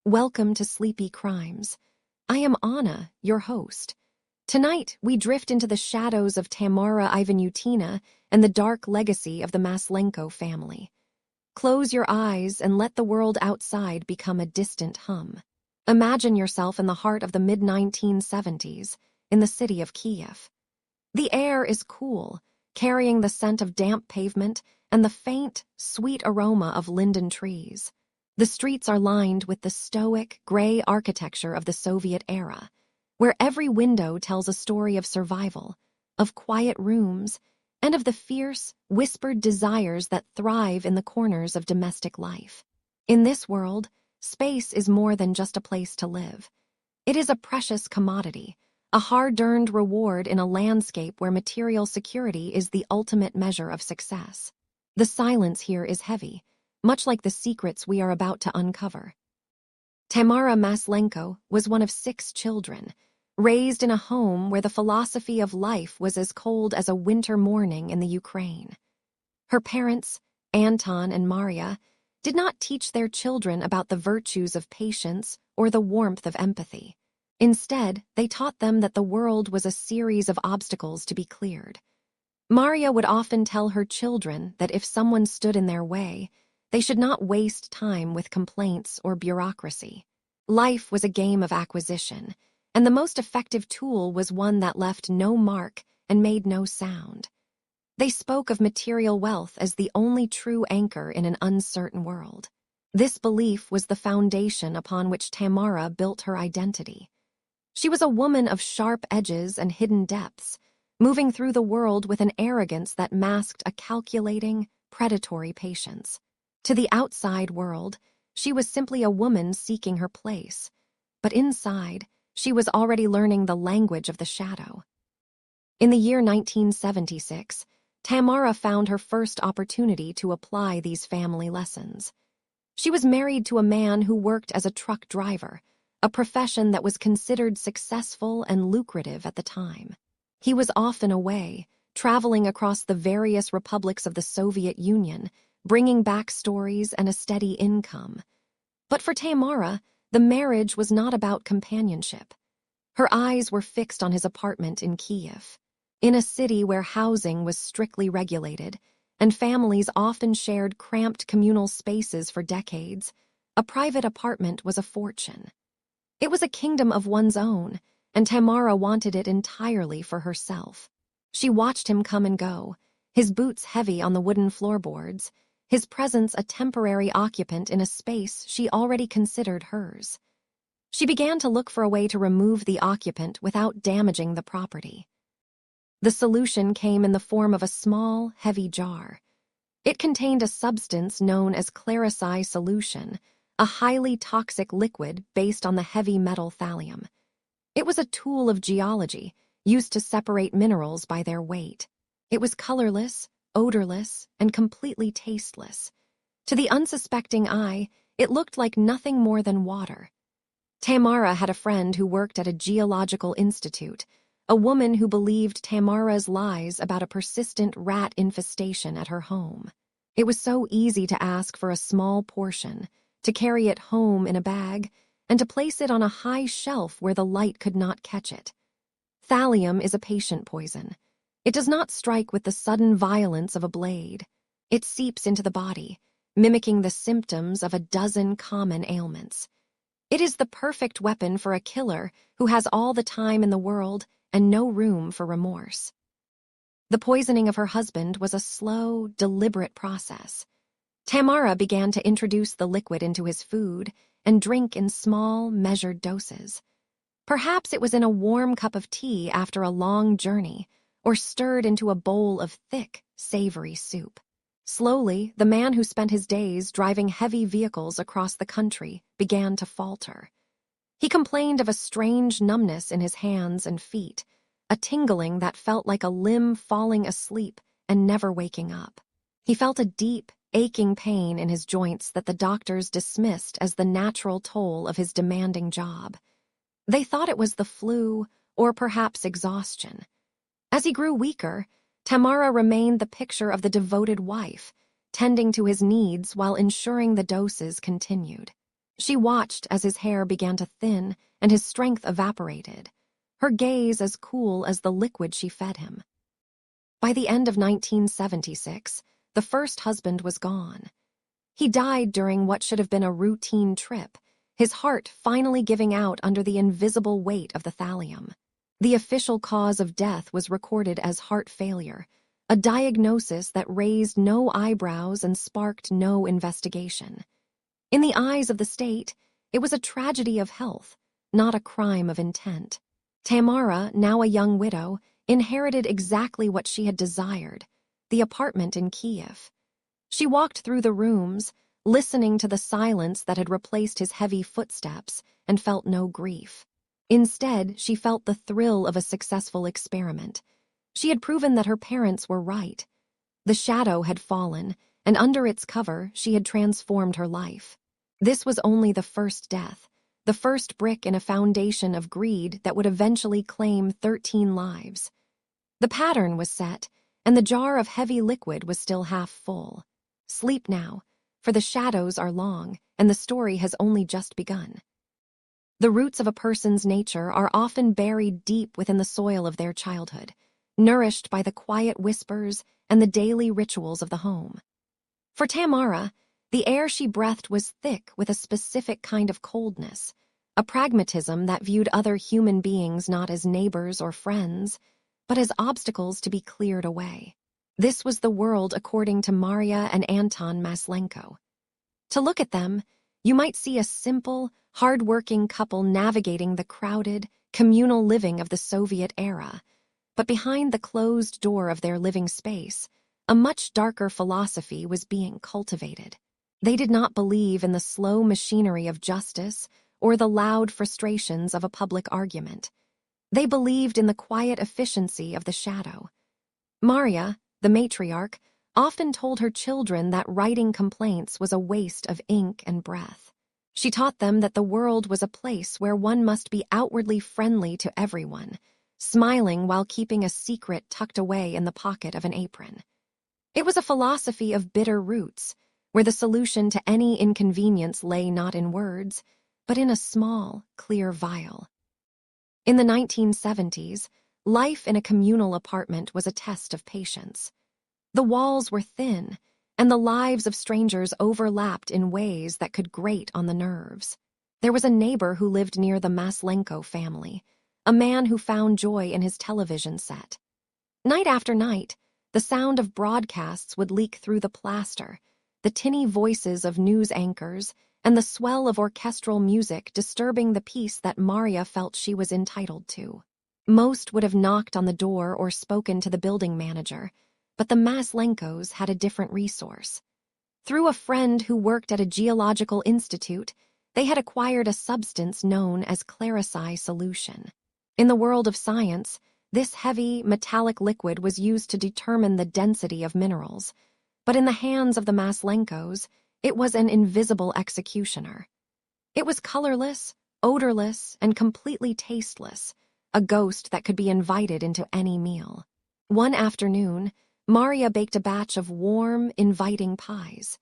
Welcome to Sleepy Crimes. I am Anna, your host. Tonight, we drift into the shadows of Tamara Ivanyutina and the dark legacy of the Maslenko family. Close your eyes and let the world outside become a distant hum. Imagine yourself in the heart of the mid-1970s, in the city of Kiev. The air is cool, carrying the scent of damp pavement and the faint, sweet aroma of linden trees. The streets are lined with the stoic, gray architecture of the Soviet era, where every window tells a story of survival, of quiet rooms, and of the fierce, whispered desires that thrive in the corners of domestic life. In this world, space is more than just a place to live. It is a precious commodity, a hard-earned reward in a landscape where material security is the ultimate measure of success. The silence here is heavy, much like the secrets we are about to uncover. Tamara Maslenko was one of 6 children, raised in a home where the philosophy of life was as cold as a winter morning in the Ukraine. Her parents, Anton and Maria, did not teach their children about the virtues of patience or the warmth of empathy. Instead, they taught them that the world was a series of obstacles to be cleared. Maria would often tell her children that if someone stood in their way, they should not waste time with complaints or bureaucracy. Life was a game of acquisition, and the most effective tool was one that left no mark and made no sound. They spoke of material wealth as the only true anchor in an uncertain world. This belief was the foundation upon which Tamara built her identity. She was a woman of sharp edges and hidden depths, moving through the world with an arrogance that masked a calculating, predatory patience. To the outside world, she was simply a woman seeking her place, but inside, she was already learning the language of the shadow. In the year 1976, Tamara found her first opportunity to apply these family lessons. She was married to a man who worked as a truck driver, a profession that was considered successful and lucrative at the time. He was often away, traveling across the various republics of the Soviet Union, bringing back stories and a steady income. But for Tamara, the marriage was not about companionship. Her eyes were fixed on his apartment in Kiev. In a city where housing was strictly regulated, and families often shared cramped communal spaces for decades, a private apartment was a fortune. It was a kingdom of one's own, and Tamara wanted it entirely for herself. She watched him come and go, his boots heavy on the wooden floorboards, his presence a temporary occupant in a space she already considered hers. She began to look for a way to remove the occupant without damaging the property. The solution came in the form of a small, heavy jar. It contained a substance known as Clarici solution, a highly toxic liquid based on the heavy metal thallium. It was a tool of geology, used to separate minerals by their weight. It was colorless, odorless, and completely tasteless. To the unsuspecting eye, it looked like nothing more than water. Tamara had a friend who worked at a geological institute, a woman who believed Tamara's lies about a persistent rat infestation at her home. It was so easy to ask for a small portion, to carry it home in a bag, and to place it on a high shelf where the light could not catch it. Thallium is a patient poison. It does not strike with the sudden violence of a blade. It seeps into the body, mimicking the symptoms of a dozen common ailments. It is the perfect weapon for a killer who has all the time in the world and no room for remorse. The poisoning of her husband was a slow, deliberate process. Tamara began to introduce the liquid into his food and drink in small, measured doses. Perhaps it was in a warm cup of tea after a long journey, or stirred into a bowl of thick, savory soup. Slowly, the man who spent his days driving heavy vehicles across the country began to falter. He complained of a strange numbness in his hands and feet, a tingling that felt like a limb falling asleep and never waking up. He felt a deep, aching pain in his joints that the doctors dismissed as the natural toll of his demanding job. They thought it was the flu or perhaps exhaustion. As he grew weaker, Tamara remained the picture of the devoted wife, tending to his needs while ensuring the doses continued. She watched as his hair began to thin and his strength evaporated, her gaze as cool as the liquid she fed him. By the end of 1976, the first husband was gone. He died during what should have been a routine trip, his heart finally giving out under the invisible weight of the thallium. The official cause of death was recorded as heart failure, a diagnosis that raised no eyebrows and sparked no investigation. In the eyes of the state, it was a tragedy of health, not a crime of intent. Tamara, now a young widow, inherited exactly what she had desired, the apartment in Kiev. She walked through the rooms, listening to the silence that had replaced his heavy footsteps, and felt no grief. Instead, she felt the thrill of a successful experiment. She had proven that her parents were right. The shadow had fallen, and under its cover, she had transformed her life. This was only the first death, the first brick in a foundation of greed that would eventually claim 13 lives. The pattern was set, and the jar of heavy liquid was still half full. Sleep now, for the shadows are long, and the story has only just begun. The roots of a person's nature are often buried deep within the soil of their childhood, nourished by the quiet whispers and the daily rituals of the home. For Tamara, the air she breathed was thick with a specific kind of coldness, a pragmatism that viewed other human beings not as neighbors or friends, but as obstacles to be cleared away. This was the world according to Maria and Anton Maslenko. To look at them, you might see a simple, hard-working couple navigating the crowded, communal living of the Soviet era, but behind the closed door of their living space, a much darker philosophy was being cultivated. They did not believe in the slow machinery of justice or the loud frustrations of a public argument. They believed in the quiet efficiency of the shadow. Maria, the matriarch, often told her children that writing complaints was a waste of ink and breath. She taught them that the world was a place where one must be outwardly friendly to everyone, smiling while keeping a secret tucked away in the pocket of an apron. It was a philosophy of bitter roots, where the solution to any inconvenience lay not in words, but in a small, clear vial. In the 1970s, life in a communal apartment was a test of patience. The walls were thin, and the lives of strangers overlapped in ways that could grate on the nerves. There was a neighbor who lived near the Maslenko family, a man who found joy in his television set. Night after night, the sound of broadcasts would leak through the plaster, the tinny voices of news anchors, and the swell of orchestral music disturbing the peace that Maria felt she was entitled to. Most would have knocked on the door or spoken to the building manager, but the Maslenkos had a different resource. Through a friend who worked at a geological institute, they had acquired a substance known as Clarisai solution. In the world of science, this heavy, metallic liquid was used to determine the density of minerals, but in the hands of the Maslenkos, it was an invisible executioner. It was colorless, odorless, and completely tasteless, a ghost that could be invited into any meal. One afternoon, Maria baked a batch of warm, inviting pies.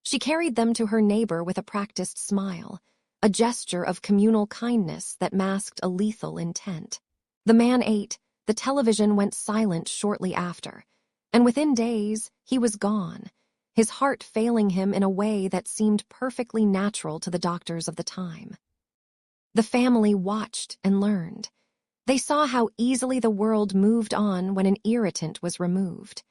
She carried them to her neighbor with a practiced smile, a gesture of communal kindness that masked a lethal intent. The man ate, the television went silent shortly after, and within days, he was gone, his heart failing him in a way that seemed perfectly natural to the doctors of the time. The family watched and learned. They saw how easily the world moved on when an irritant was removed.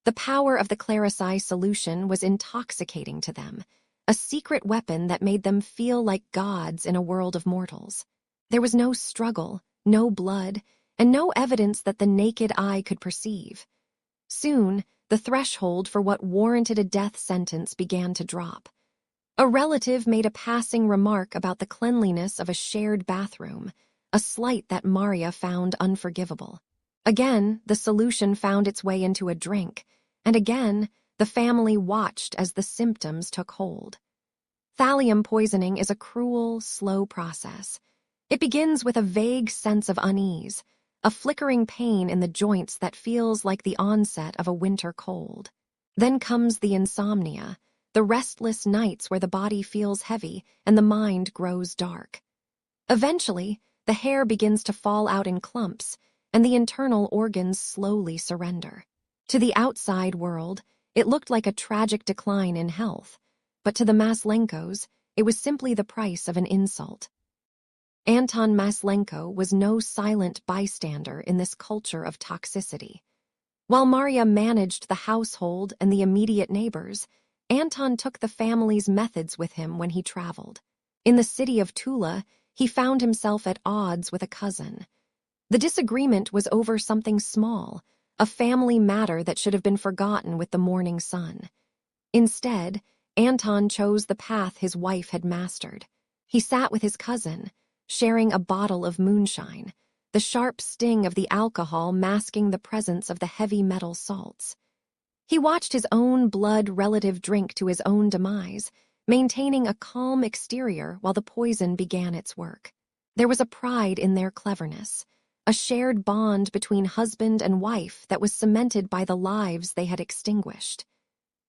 The power of the Clarisai solution was intoxicating to them, a secret weapon that made them feel like gods in a world of mortals. There was no struggle, no blood, and no evidence that the naked eye could perceive. Soon, the threshold for what warranted a death sentence began to drop. A relative made a passing remark about the cleanliness of a shared bathroom, a slight that Maria found unforgivable. Again, the solution found its way into a drink, and again, the family watched as the symptoms took hold. Thallium poisoning is a cruel, slow process. It begins with a vague sense of unease, a flickering pain in the joints that feels like the onset of a winter cold. Then comes the insomnia, the restless nights where the body feels heavy and the mind grows dark. Eventually, the hair begins to fall out in clumps, and the internal organs slowly surrender. To the outside world, it looked like a tragic decline in health, but to the Maslenkos, it was simply the price of an insult. Anton Maslenko was no silent bystander in this culture of toxicity. While Maria managed the household and the immediate neighbors, Anton took the family's methods with him when he traveled. In the city of Tula, he found himself at odds with a cousin. The disagreement was over something small, a family matter that should have been forgotten with the morning sun. Instead, Anton chose the path his wife had mastered. He sat with his cousin, sharing a bottle of moonshine, the sharp sting of the alcohol masking the presence of the heavy metal salts. He watched his own blood relative drink to his own demise, maintaining a calm exterior while the poison began its work. There was a pride in their cleverness, a shared bond between husband and wife that was cemented by the lives they had extinguished.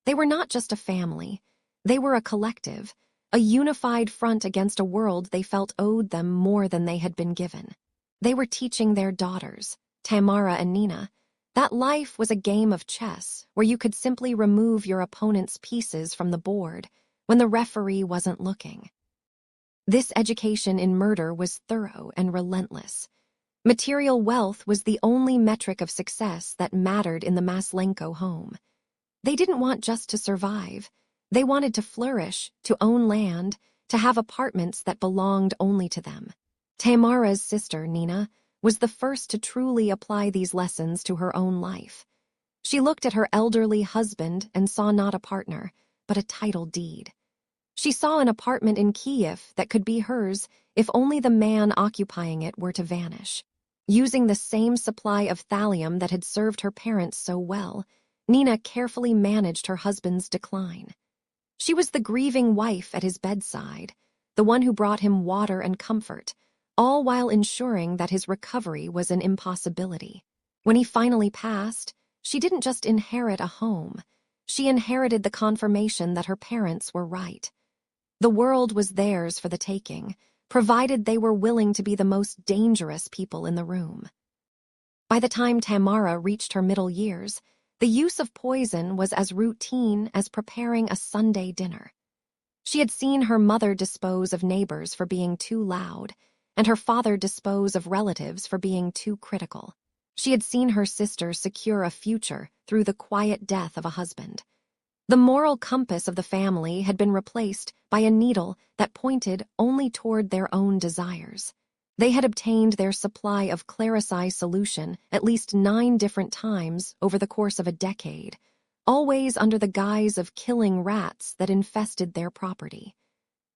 They were not just a family, they were a collective, a unified front against a world they felt owed them more than they had been given. They were teaching their daughters, Tamara and Nina, that life was a game of chess where you could simply remove your opponent's pieces from the board when the referee wasn't looking. This education in murder was thorough and relentless. Material wealth was the only metric of success that mattered in the Maslenko home. They didn't want just to survive. They wanted to flourish, to own land, to have apartments that belonged only to them. Tamara's sister, Nina, was the first to truly apply these lessons to her own life. She looked at her elderly husband and saw not a partner, but a title deed. She saw an apartment in Kiev that could be hers if only the man occupying it were to vanish. Using the same supply of thallium that had served her parents so well, Nina carefully managed her husband's decline. She was the grieving wife at his bedside, the one who brought him water and comfort, all while ensuring that his recovery was an impossibility. When he finally passed, she didn't just inherit a home, she inherited the confirmation that her parents were right. The world was theirs for the taking, provided they were willing to be the most dangerous people in the room. By the time Tamara reached her middle years, the use of poison was as routine as preparing a Sunday dinner. She had seen her mother dispose of neighbors for being too loud, and her father dispose of relatives for being too critical. She had seen her sister secure a future through the quiet death of a husband. The moral compass of the family had been replaced by a needle that pointed only toward their own desires. They had obtained their supply of Clarici solution at least 9 different times over the course of a decade, always under the guise of killing rats that infested their property.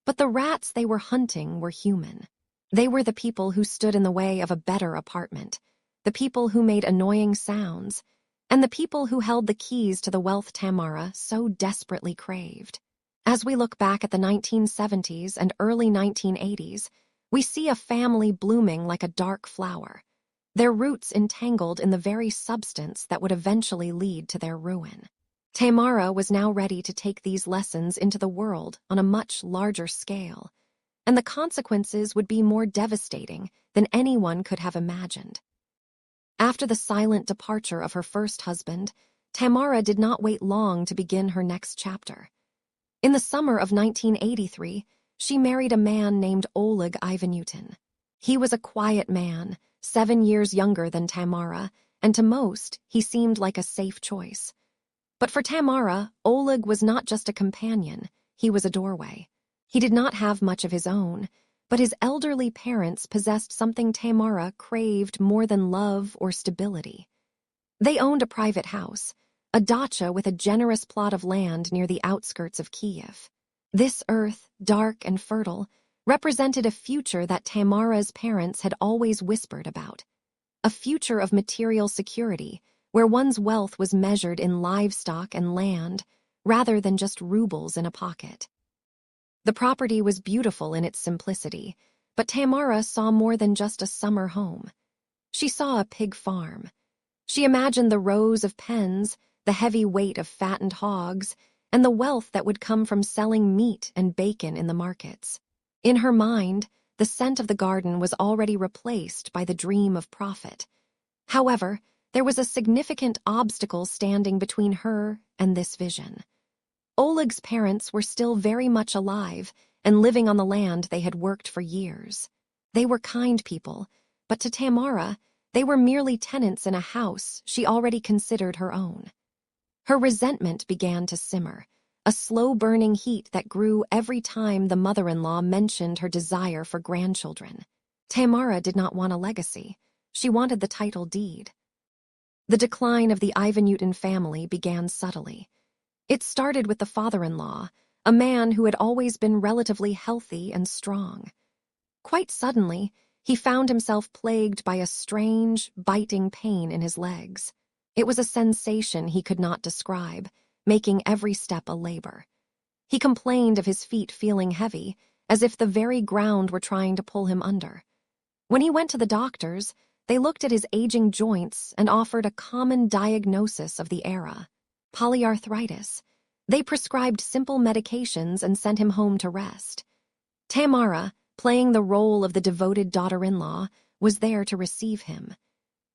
But the rats they were hunting were human. They were the people who stood in the way of a better apartment, the people who made annoying sounds, and the people who held the keys to the wealth Tamara so desperately craved. As we look back at the 1970s and early 1980s, we see a family blooming like a dark flower, their roots entangled in the very substance that would eventually lead to their ruin. Tamara was now ready to take these lessons into the world on a much larger scale, and the consequences would be more devastating than anyone could have imagined. After the silent departure of her first husband, Tamara did not wait long to begin her next chapter. In the summer of 1983, she married a man named Oleg Ivanyutin. He was a quiet man, 7 years younger than Tamara, and to most, he seemed like a safe choice. But for Tamara, Oleg was not just a companion, he was a doorway. He did not have much of his own, but his elderly parents possessed something Tamara craved more than love or stability. They owned a private house, a dacha with a generous plot of land near the outskirts of Kiev. This earth, dark and fertile, represented a future that Tamara's parents had always whispered about. A future of material security, where one's wealth was measured in livestock and land, rather than just rubles in a pocket. The property was beautiful in its simplicity, but Tamara saw more than just a summer home. She saw a pig farm. She imagined the rows of pens, the heavy weight of fattened hogs, and the wealth that would come from selling meat and bacon in the markets. In her mind, the scent of the garden was already replaced by the dream of profit. However, there was a significant obstacle standing between her and this vision. Oleg's parents were still very much alive and living on the land they had worked for years. They were kind people, but to Tamara, they were merely tenants in a house she already considered her own. Her resentment began to simmer, a slow-burning heat that grew every time the mother-in-law mentioned her desire for grandchildren. Tamara did not want a legacy. She wanted the title deed. The decline of the Ivanyutin family began subtly. It started with the father-in-law, a man who had always been relatively healthy and strong. Quite suddenly, he found himself plagued by a strange, biting pain in his legs. It was a sensation he could not describe, making every step a labor. He complained of his feet feeling heavy, as if the very ground were trying to pull him under. When he went to the doctors, they looked at his aging joints and offered a common diagnosis of the era: polyarthritis. They prescribed simple medications and sent him home to rest. Tamara, playing the role of the devoted daughter-in-law, was there to receive him.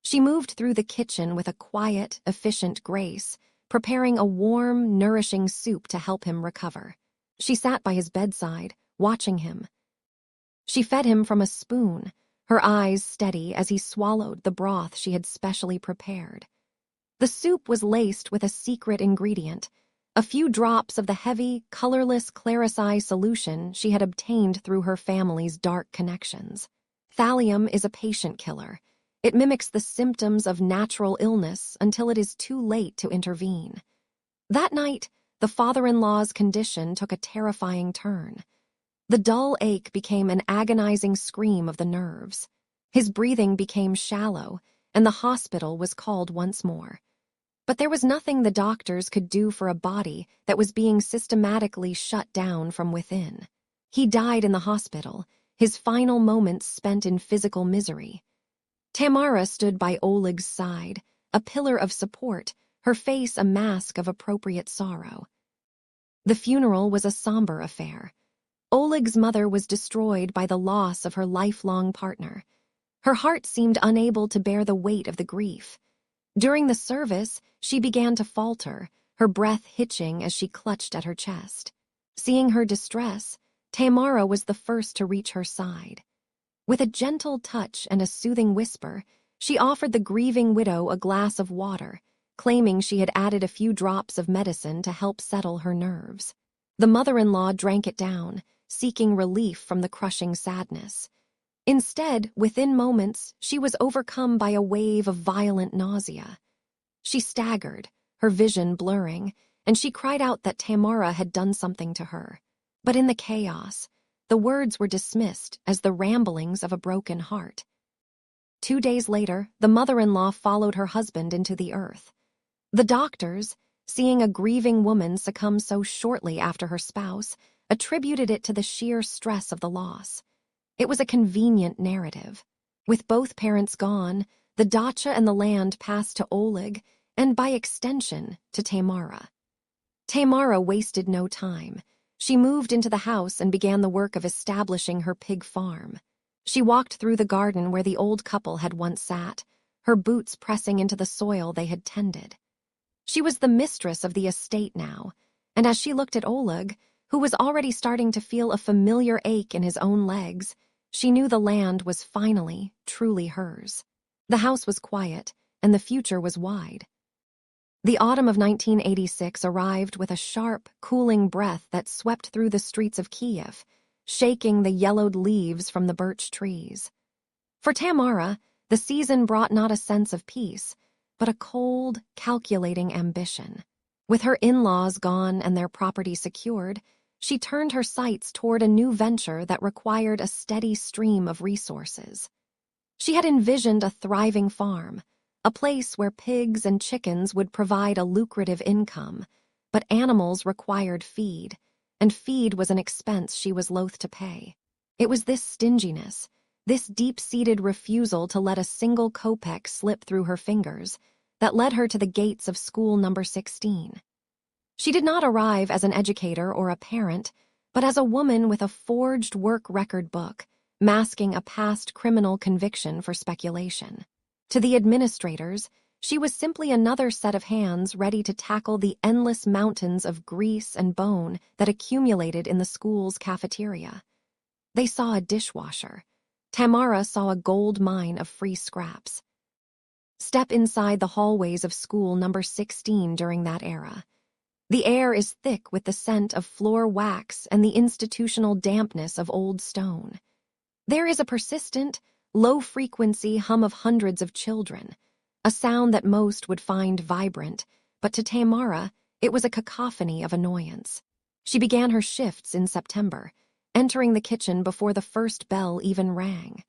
She moved through the kitchen with a quiet, efficient grace, preparing a warm, nourishing soup to help him recover. She sat by his bedside, watching him. She fed him from a spoon, her eyes steady as he swallowed the broth she had specially prepared. The soup was laced with a secret ingredient, a few drops of the heavy, colorless Clarici solution she had obtained through her family's dark connections. Thallium is a patient killer. It mimics the symptoms of natural illness until it is too late to intervene. That night, the father-in-law's condition took a terrifying turn. The dull ache became an agonizing scream of the nerves. His breathing became shallow, and the hospital was called once more. But there was nothing the doctors could do for a body that was being systematically shut down from within. He died in the hospital, his final moments spent in physical misery. Tamara stood by Oleg's side, a pillar of support, her face a mask of appropriate sorrow. The funeral was a somber affair. Oleg's mother was destroyed by the loss of her lifelong partner. Her heart seemed unable to bear the weight of the grief. During the service, she began to falter, her breath hitching as she clutched at her chest. Seeing her distress, Tamara was the first to reach her side. With a gentle touch and a soothing whisper, she offered the grieving widow a glass of water, claiming she had added a few drops of medicine to help settle her nerves. The mother-in-law drank it down, seeking relief from the crushing sadness. Instead, within moments, she was overcome by a wave of violent nausea. She staggered, her vision blurring, and she cried out that Tamara had done something to her. But in the chaos, the words were dismissed as the ramblings of a broken heart. 2 days later, the mother-in-law followed her husband into the earth. The doctors, seeing a grieving woman succumb so shortly after her spouse, attributed it to the sheer stress of the loss. It was a convenient narrative. With both parents gone, the dacha and the land passed to Oleg, and by extension, to Tamara. Tamara wasted no time. She moved into the house and began the work of establishing her pig farm. She walked through the garden where the old couple had once sat, her boots pressing into the soil they had tended. She was the mistress of the estate now, and as she looked at Oleg, who was already starting to feel a familiar ache in his own legs, she knew the land was finally, truly hers. The house was quiet, and the future was wide. The autumn of 1986 arrived with a sharp, cooling breath that swept through the streets of Kiev, shaking the yellowed leaves from the birch trees. For Tamara, the season brought not a sense of peace, but a cold, calculating ambition. With her in-laws gone and their property secured, she turned her sights toward a new venture that required a steady stream of resources. She had envisioned a thriving farm, a place where pigs and chickens would provide a lucrative income, but animals required feed, and feed was an expense she was loath to pay. It was this stinginess, this deep-seated refusal to let a single kopeck slip through her fingers, that led her to the gates of school number 16. She did not arrive as an educator or a parent, but as a woman with a forged work record book, masking a past criminal conviction for speculation. To the administrators, she was simply another set of hands ready to tackle the endless mountains of grease and bone that accumulated in the school's cafeteria. They saw a dishwasher. Tamara saw a gold mine of free scraps. Step inside the hallways of school number 16 during that era. The air is thick with the scent of floor wax and the institutional dampness of old stone. There is a persistent, low-frequency hum of hundreds of children, a sound that most would find vibrant, but to Tamara, it was a cacophony of annoyance. She began her shifts in September, entering the kitchen before the first bell even rang.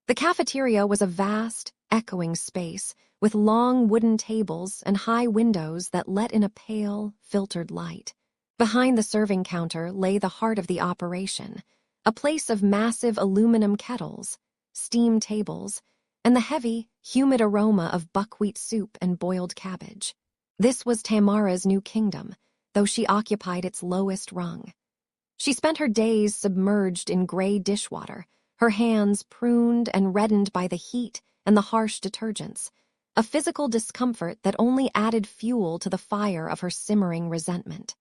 The cafeteria was a vast, echoing space with long wooden tables and high windows that let in a pale, filtered light. Behind the serving counter lay the heart of the operation, a place of massive aluminum kettles, steam tables, and the heavy, humid aroma of buckwheat soup and boiled cabbage. This was Tamara's new kingdom, though she occupied its lowest rung. She spent her days submerged in gray dishwater, her hands pruned and reddened by the heat and the harsh detergents, a physical discomfort that only added fuel to the fire of her simmering resentment.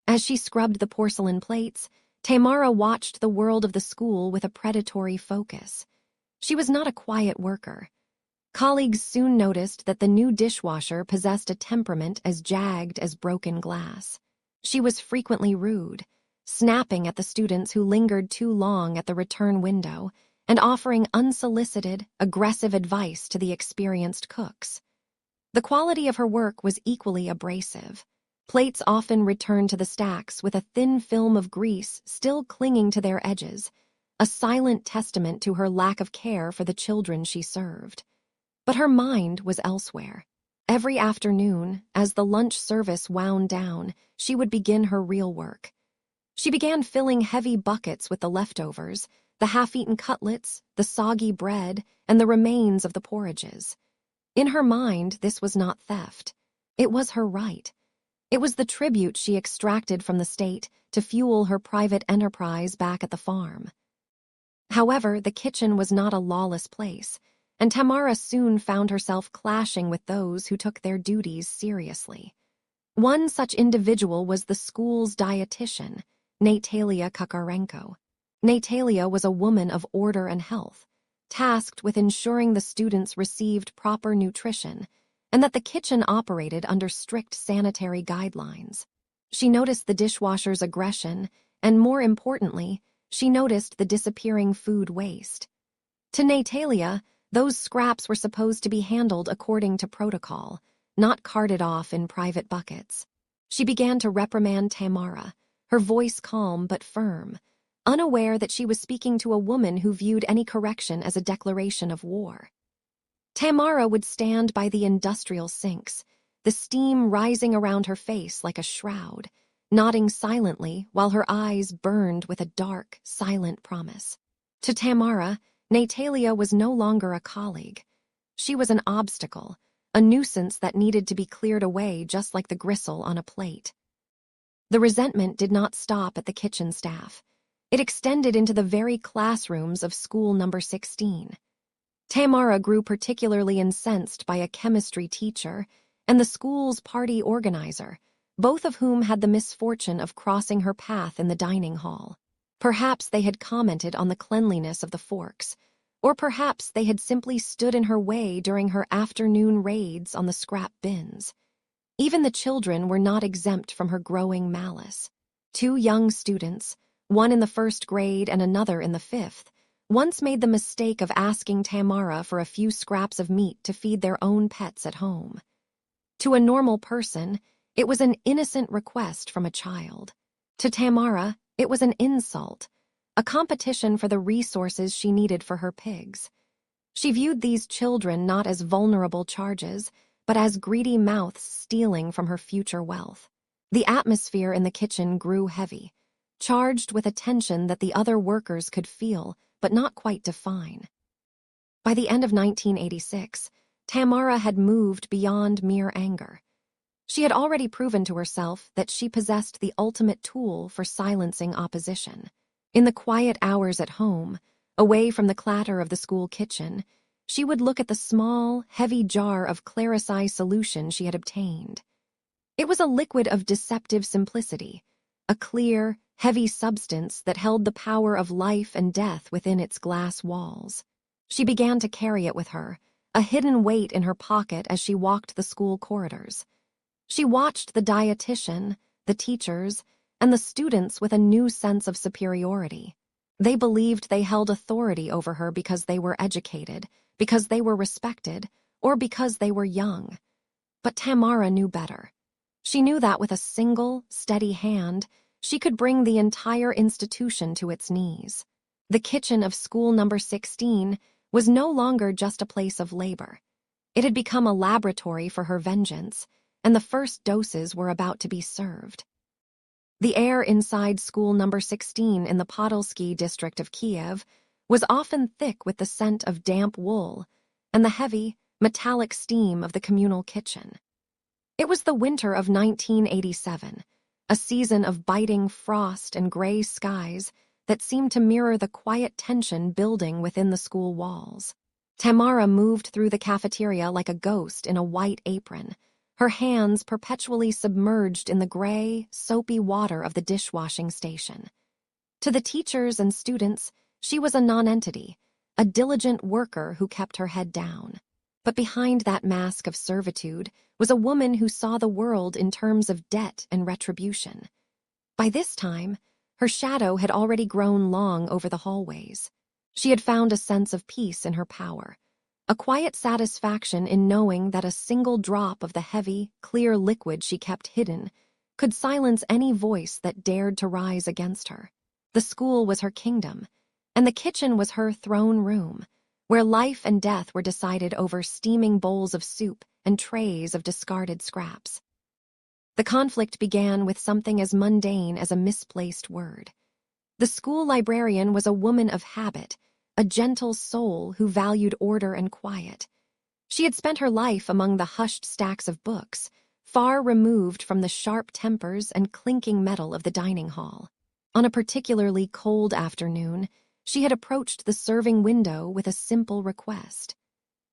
As she scrubbed the porcelain plates, Tamara watched the world of the school with a predatory focus. She was not a quiet worker. Colleagues soon noticed that the new dishwasher possessed a temperament as jagged as broken glass. She was frequently rude, snapping at the students who lingered too long at the return window and offering unsolicited, aggressive advice to the experienced cooks. The quality of her work was equally abrasive. Plates often returned to the stacks with a thin film of grease still clinging to their edges, a silent testament to her lack of care for the children she served. But her mind was elsewhere. Every afternoon, as the lunch service wound down, she would begin her real work. She began filling heavy buckets with the leftovers, the half-eaten cutlets, the soggy bread, and the remains of the porridges. In her mind, this was not theft. It was her right. It was the tribute she extracted from the state to fuel her private enterprise back at the farm. However, the kitchen was not a lawless place, and Tamara soon found herself clashing with those who took their duties seriously. One such individual was the school's dietitian, Natalia Kukarenko. Natalia was a woman of order and health, tasked with ensuring the students received proper nutrition and that the kitchen operated under strict sanitary guidelines. She noticed the dishwasher's aggression, and more importantly, she noticed the disappearing food waste. To Natalia, those scraps were supposed to be handled according to protocol, not carted off in private buckets. She began to reprimand Tamara, her voice calm but firm, unaware that she was speaking to a woman who viewed any correction as a declaration of war. Tamara would stand by the industrial sinks, the steam rising around her face like a shroud, nodding silently while her eyes burned with a dark, silent promise. To Tamara, Natalia was no longer a colleague. She was an obstacle, a nuisance that needed to be cleared away just like the gristle on a plate. The resentment did not stop at the kitchen staff. It extended into the very classrooms of school number 16. Tamara grew particularly incensed by a chemistry teacher and the school's party organizer, both of whom had the misfortune of crossing her path in the dining hall. Perhaps they had commented on the cleanliness of the forks, or perhaps they had simply stood in her way during her afternoon raids on the scrap bins. Even the children were not exempt from her growing malice. Two young students, one in the 1st grade and another in the 5th, once made the mistake of asking Tamara for a few scraps of meat to feed their own pets at home. To a normal person, it was an innocent request from a child. To Tamara, it was an insult, a competition for the resources she needed for her pigs. She viewed these children not as vulnerable charges, but as greedy mouths stealing from her future wealth. The atmosphere in the kitchen grew heavy, charged with a tension that the other workers could feel but not quite define. By the end of 1986, Tamara had moved beyond mere anger. She had already proven to herself that she possessed the ultimate tool for silencing opposition. In the quiet hours at home, away from the clatter of the school kitchen, she would look at the small, heavy jar of Clarisai solution she had obtained. It was a liquid of deceptive simplicity, a clear, heavy substance that held the power of life and death within its glass walls. She began to carry it with her, a hidden weight in her pocket as she walked the school corridors. She watched the dietitian, the teachers, and the students with a new sense of superiority. They believed they held authority over her because they were educated, because they were respected, or because they were young. But Tamara knew better. She knew that with a single, steady hand, she could bring the entire institution to its knees. The kitchen of school number 16 was no longer just a place of labor. It had become a laboratory for her vengeance, and the first doses were about to be served. The air inside school number 16 in the Podolsky district of Kiev was often thick with the scent of damp wool and the heavy, metallic steam of the communal kitchen. It was the winter of 1987, a season of biting frost and gray skies that seemed to mirror the quiet tension building within the school walls. Tamara moved through the cafeteria like a ghost in a white apron, her hands perpetually submerged in the gray, soapy water of the dishwashing station. To the teachers and students, she was a nonentity, a diligent worker who kept her head down. But behind that mask of servitude was a woman who saw the world in terms of debt and retribution. By this time, her shadow had already grown long over the hallways. She had found a sense of peace in her power, a quiet satisfaction in knowing that a single drop of the heavy, clear liquid she kept hidden could silence any voice that dared to rise against her. The school was her kingdom, and the kitchen was her throne room, where life and death were decided over steaming bowls of soup and trays of discarded scraps. The conflict began with something as mundane as a misplaced word. The school librarian was a woman of habit, a gentle soul who valued order and quiet. She had spent her life among the hushed stacks of books, far removed from the sharp tempers and clinking metal of the dining hall. On a particularly cold afternoon, she had approached the serving window with a simple request.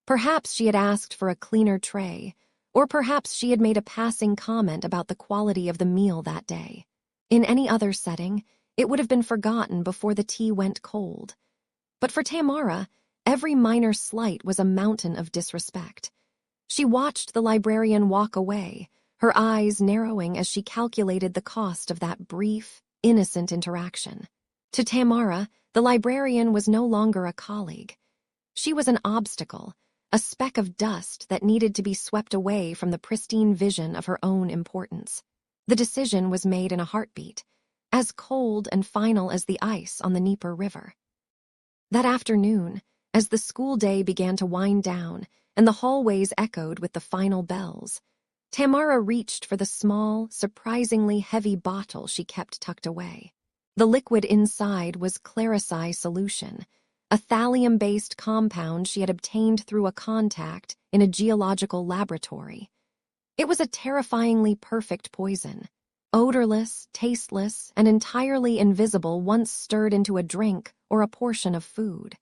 Perhaps she had asked for a cleaner tray, or perhaps she had made a passing comment about the quality of the meal that day. In any other setting, it would have been forgotten before the tea went cold. But for Tamara, every minor slight was a mountain of disrespect. She watched the librarian walk away, her eyes narrowing as she calculated the cost of that brief, innocent interaction. To Tamara, the librarian was no longer a colleague. She was an obstacle, a speck of dust that needed to be swept away from the pristine vision of her own importance. The decision was made in a heartbeat, as cold and final as the ice on the Dnieper River. That afternoon, as the school day began to wind down and the hallways echoed with the final bells, Tamara reached for the small, surprisingly heavy bottle she kept tucked away. The liquid inside was Clarisai solution, a thallium-based compound she had obtained through a contact in a geological laboratory. It was a terrifyingly perfect poison, odorless, tasteless, and entirely invisible once stirred into a drink or a portion of food.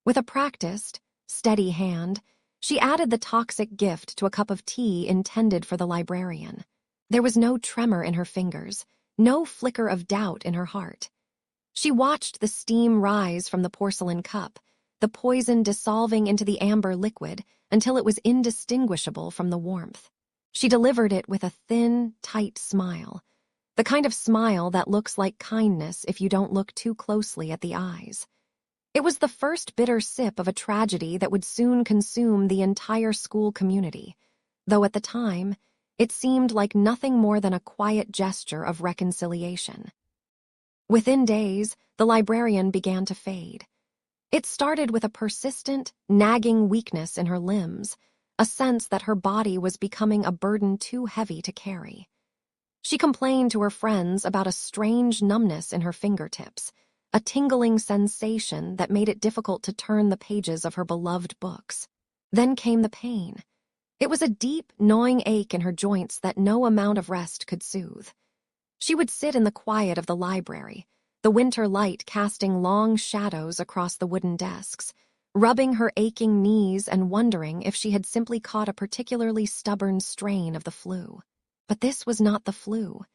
With a practiced, steady hand, she added the toxic gift to a cup of tea intended for the librarian. There was no tremor in her fingers, no flicker of doubt in her heart. She watched the steam rise from the porcelain cup, the poison dissolving into the amber liquid until it was indistinguishable from the warmth. She delivered it with a thin, tight smile, the kind of smile that looks like kindness if you don't look too closely at the eyes. It was the first bitter sip of a tragedy that would soon consume the entire school community, though at the time, it seemed like nothing more than a quiet gesture of reconciliation. Within days, the librarian began to fade. It started with a persistent, nagging weakness in her limbs, a sense that her body was becoming a burden too heavy to carry. She complained to her friends about a strange numbness in her fingertips, a tingling sensation that made it difficult to turn the pages of her beloved books. Then came the pain. It was a deep, gnawing ache in her joints that no amount of rest could soothe. She would sit in the quiet of the library, the winter light casting long shadows across the wooden desks, rubbing her aching knees and wondering if she had simply caught a particularly stubborn strain of the flu. But this was not the flu.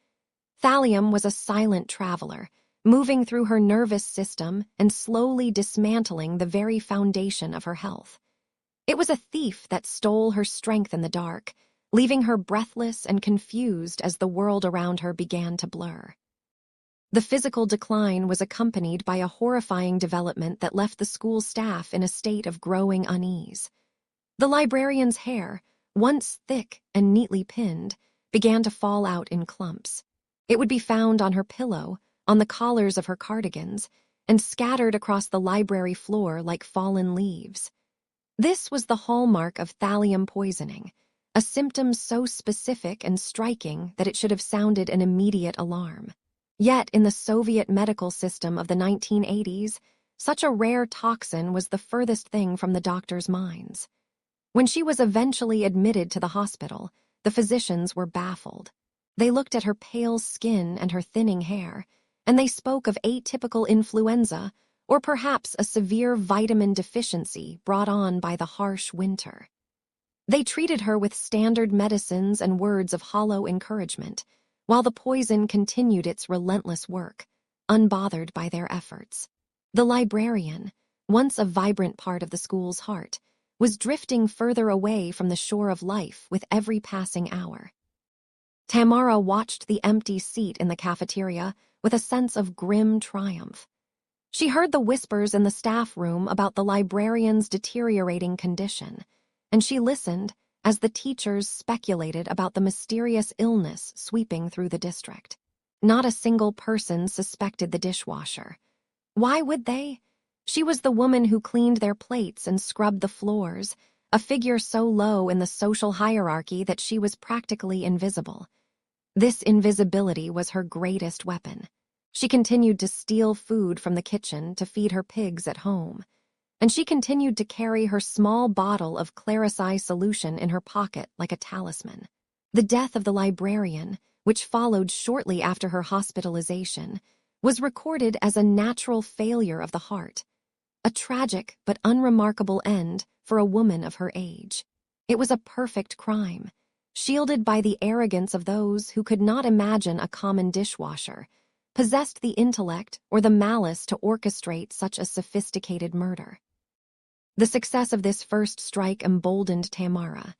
Thallium was a silent traveler, moving through her nervous system and slowly dismantling the very foundation of her health. It was a thief that stole her strength in the dark, leaving her breathless and confused as the world around her began to blur. The physical decline was accompanied by a horrifying development that left the school staff in a state of growing unease. The librarian's hair, once thick and neatly pinned, began to fall out in clumps. It would be found on her pillow, on the collars of her cardigans, and scattered across the library floor like fallen leaves. This was the hallmark of thallium poisoning, a symptom so specific and striking that it should have sounded an immediate alarm. Yet, in the Soviet medical system of the 1980s, such a rare toxin was the furthest thing from the doctors' minds. When she was eventually admitted to the hospital, the physicians were baffled. They looked at her pale skin and her thinning hair, and they spoke of atypical influenza or perhaps a severe vitamin deficiency brought on by the harsh winter. They treated her with standard medicines and words of hollow encouragement, while the poison continued its relentless work, unbothered by their efforts. The librarian, once a vibrant part of the school's heart, was drifting further away from the shore of life with every passing hour. Tamara watched the empty seat in the cafeteria with a sense of grim triumph. She heard the whispers in the staff room about the librarian's deteriorating condition, and she listened as the teachers speculated about the mysterious illness sweeping through the district. Not a single person suspected the dishwasher. Why would they? She was the woman who cleaned their plates and scrubbed the floors, a figure so low in the social hierarchy that she was practically invisible. This invisibility was her greatest weapon. She continued to steal food from the kitchen to feed her pigs at home, and she continued to carry her small bottle of Clarici solution in her pocket like a talisman. The death of the librarian, which followed shortly after her hospitalization, was recorded as a natural failure of the heart, a tragic but unremarkable end for a woman of her age. It was a perfect crime, shielded by the arrogance of those who could not imagine a common dishwasher, possessed the intellect or the malice to orchestrate such a sophisticated murder. The success of this first strike emboldened Tamara.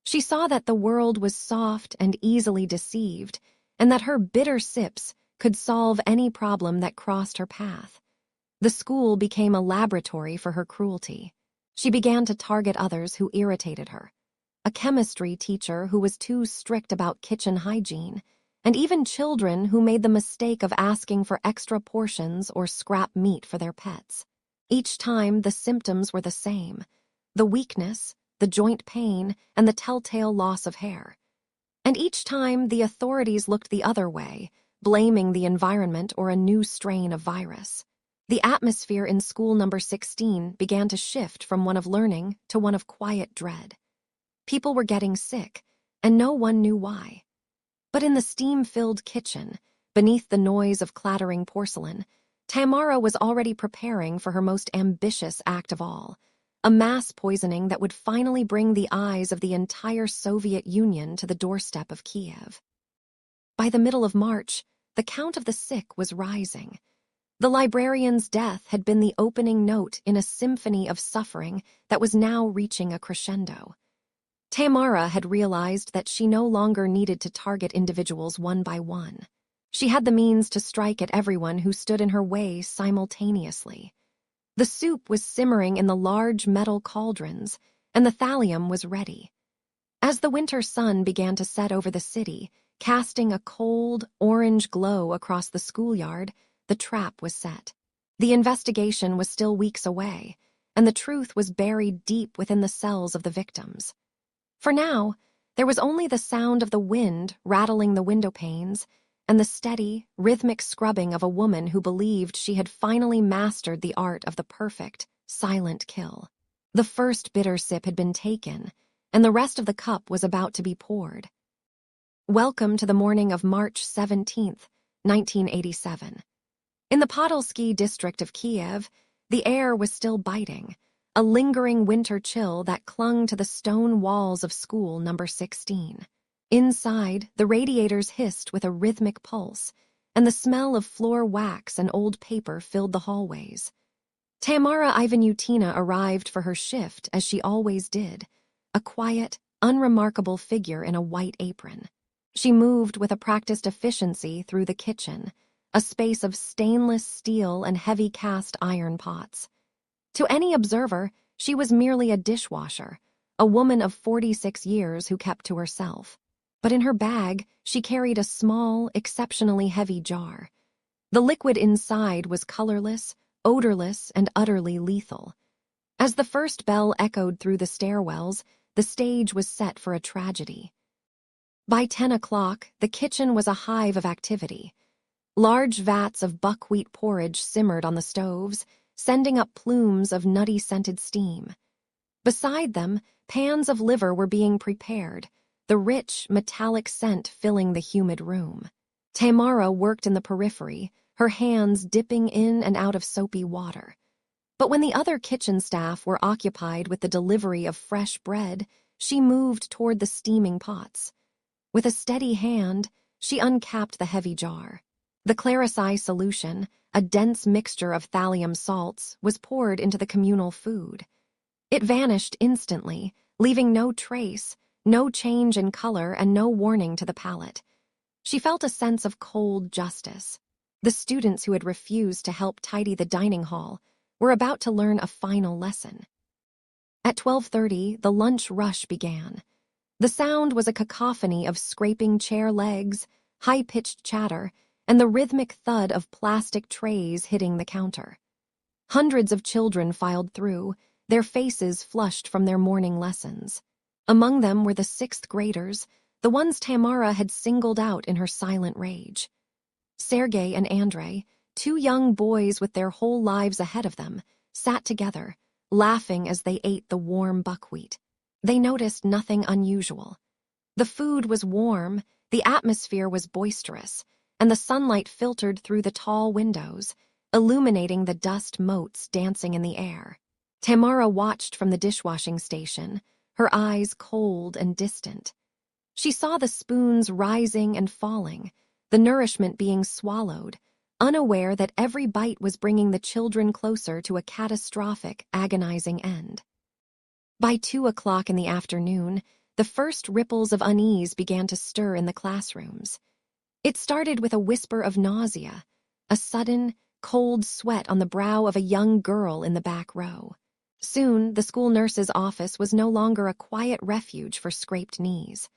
She saw that the world was soft and easily deceived, and that her bitter sips could solve any problem that crossed her path. The school became a laboratory for her cruelty. She began to target others who irritated her. A chemistry teacher who was too strict about kitchen hygiene, and even children who made the mistake of asking for extra portions or scrap meat for their pets. Each time, the symptoms were the same: the weakness, the joint pain, and the telltale loss of hair. And each time, the authorities looked the other way, blaming the environment or a new strain of virus. The atmosphere in school number 16 began to shift from one of learning to one of quiet dread. People were getting sick, and no one knew why. But in the steam-filled kitchen, beneath the noise of clattering porcelain, Tamara was already preparing for her most ambitious act of all, a mass poisoning that would finally bring the eyes of the entire Soviet Union to the doorstep of Kiev. By the middle of March, the count of the sick was rising. The librarian's death had been the opening note in a symphony of suffering that was now reaching a crescendo. Tamara had realized that she no longer needed to target individuals one by one. She had the means to strike at everyone who stood in her way simultaneously. The soup was simmering in the large metal cauldrons, and the thallium was ready. As the winter sun began to set over the city, casting a cold, orange glow across the schoolyard, the trap was set. The investigation was still weeks away, and the truth was buried deep within the cells of the victims. For now, there was only the sound of the wind rattling the window panes and the steady, rhythmic scrubbing of a woman who believed she had finally mastered the art of the perfect, silent kill. The first bitter sip had been taken, and the rest of the cup was about to be poured. Welcome to the morning of March 17th, 1987. In the Podolsky district of Kiev, the air was still biting, a lingering winter chill that clung to the stone walls of school number 16. Inside, the radiators hissed with a rhythmic pulse, and the smell of floor wax and old paper filled the hallways. Tamara Ivanyutina arrived for her shift as she always did, a quiet, unremarkable figure in a white apron. She moved with a practiced efficiency through the kitchen, a space of stainless steel and heavy cast iron pots. To any observer, she was merely a dishwasher, a woman of 46 years who kept to herself. But in her bag, she carried a small, exceptionally heavy jar. The liquid inside was colorless, odorless, and utterly lethal. As the first bell echoed through the stairwells, the stage was set for a tragedy. By 10 o'clock, the kitchen was a hive of activity. Large vats of buckwheat porridge simmered on the stoves, sending up plumes of nutty-scented steam. Beside them, pans of liver were being prepared, the rich, metallic scent filling the humid room. Tamara worked in the periphery, her hands dipping in and out of soapy water. But when the other kitchen staff were occupied with the delivery of fresh bread, she moved toward the steaming pots. With a steady hand, she uncapped the heavy jar. The Clarici solution, a dense mixture of thallium salts, was poured into the communal food. It vanished instantly, leaving no trace, no change in color, and no warning to the palate. She felt a sense of cold justice. The students who had refused to help tidy the dining hall were about to learn a final lesson. At 12:30, the lunch rush began. The sound was a cacophony of scraping chair legs, high-pitched chatter, and the rhythmic thud of plastic trays hitting the counter. Hundreds of children filed through, their faces flushed from their morning lessons. Among them were the 6th graders, the ones Tamara had singled out in her silent rage. Sergei and Andrei, 2 young boys with their whole lives ahead of them, sat together, laughing as they ate the warm buckwheat. They noticed nothing unusual. The food was warm, the atmosphere was boisterous, and the sunlight filtered through the tall windows, illuminating the dust motes dancing in the air. Tamara watched from the dishwashing station, her eyes cold and distant. She saw the spoons rising and falling, the nourishment being swallowed, unaware that every bite was bringing the children closer to a catastrophic, agonizing end. By 2 o'clock in the afternoon, the first ripples of unease began to stir in the classrooms. It started with a whisper of nausea, a sudden, cold sweat on the brow of a young girl in the back row. Soon, the school nurse's office was no longer a quiet refuge for scraped knees.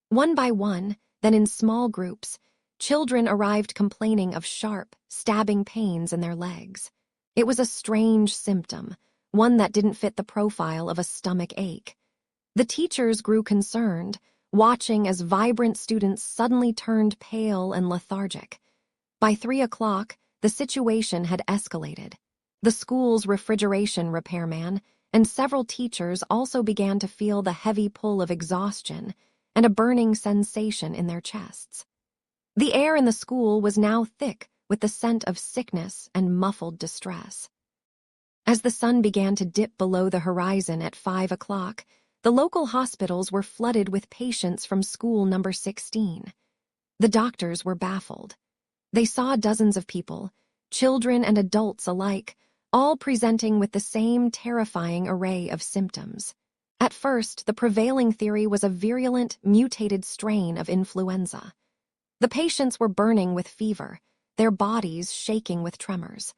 One by one, then in small groups, children arrived complaining of sharp, stabbing pains in their legs. It was a strange symptom, one that didn't fit the profile of a stomach ache. The teachers grew concerned, watching as vibrant students suddenly turned pale and lethargic. By 3 o'clock, the situation had escalated. The school's refrigeration repairman and several teachers also began to feel the heavy pull of exhaustion and a burning sensation in their chests. The air in the school was now thick with the scent of sickness and muffled distress. As the sun began to dip below the horizon at 5 o'clock, the local hospitals were flooded with patients from school number 16. The doctors were baffled. They saw dozens of people, children and adults alike, all presenting with the same terrifying array of symptoms. At first, the prevailing theory was a virulent, mutated strain of influenza. The patients were burning with fever, their bodies shaking with tremors.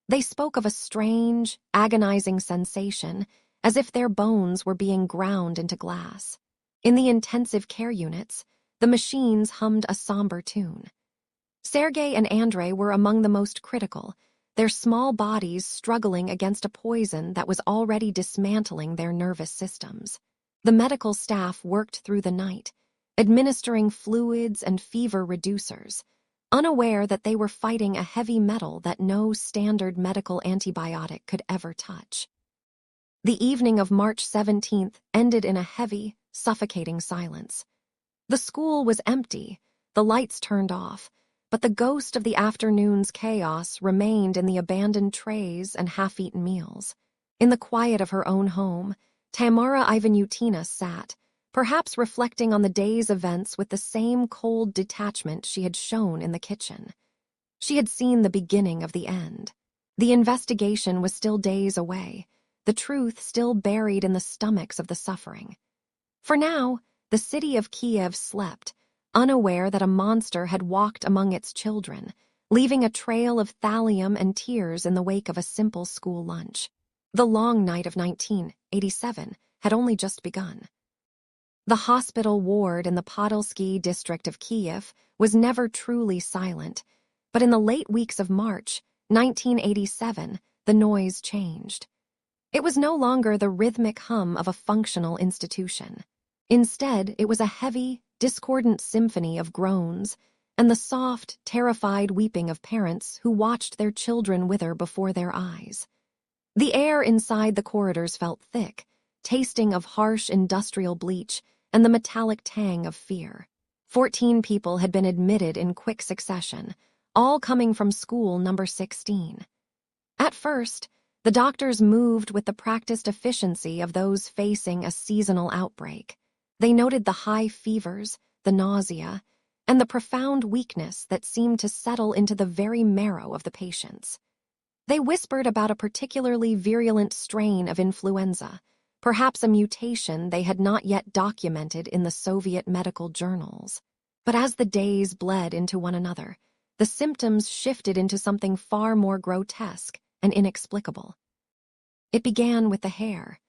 They spoke of a strange, agonizing sensation, as if their bones were being ground into glass. In the intensive care units, the machines hummed a somber tune. Sergei and Andrei were among the most critical, their small bodies struggling against a poison that was already dismantling their nervous systems. The medical staff worked through the night, administering fluids and fever reducers, unaware that they were fighting a heavy metal that no standard medical antibiotic could ever touch. The evening of March 17th ended in a heavy, suffocating silence. The school was empty, the lights turned off, but the ghost of the afternoon's chaos remained in the abandoned trays and half-eaten meals. In the quiet of her own home, Tamara Ivanyutina sat, perhaps reflecting on the day's events with the same cold detachment she had shown in the kitchen. She had seen the beginning of the end. The investigation was still days away, the truth still buried in the stomachs of the suffering. For now, the city of Kiev slept, unaware that a monster had walked among its children, leaving a trail of thallium and tears in the wake of a simple school lunch. The long night of 1987 had only just begun. The hospital ward in the Podilsky district of Kiev was never truly silent, but in the late weeks of March 1987, the noise changed. It was no longer the rhythmic hum of a functional institution. Instead, it was a heavy, discordant symphony of groans and the soft, terrified weeping of parents who watched their children wither before their eyes. The air inside the corridors felt thick, tasting of harsh industrial bleach and the metallic tang of fear. 14 people had been admitted in quick succession, all coming from school number 16. At first, the doctors moved with the practiced efficiency of those facing a seasonal outbreak. They noted the high fevers, the nausea, and the profound weakness that seemed to settle into the very marrow of the patients. They whispered about a particularly virulent strain of influenza, perhaps a mutation they had not yet documented in the Soviet medical journals. But as the days bled into one another, the symptoms shifted into something far more grotesque and inexplicable. It began with the hair.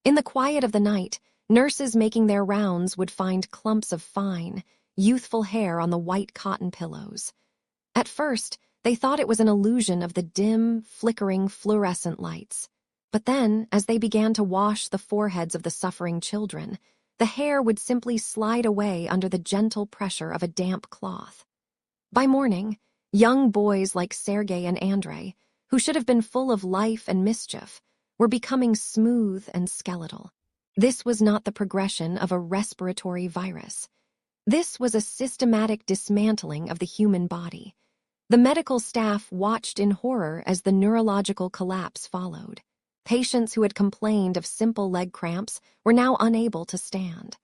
In the quiet of the night, nurses making their rounds would find clumps of fine, youthful hair on the white cotton pillows. At first, they thought it was an illusion of the dim, flickering fluorescent lights. But then, as they began to wash the foreheads of the suffering children, the hair would simply slide away under the gentle pressure of a damp cloth. By morning, young boys like Sergei and Andrei, who should have been full of life and mischief, were becoming smooth and skeletal. This was not the progression of a respiratory virus. This was a systematic dismantling of the human body. The medical staff watched in horror as the neurological collapse followed. Patients who had complained of simple leg cramps were now unable to stand.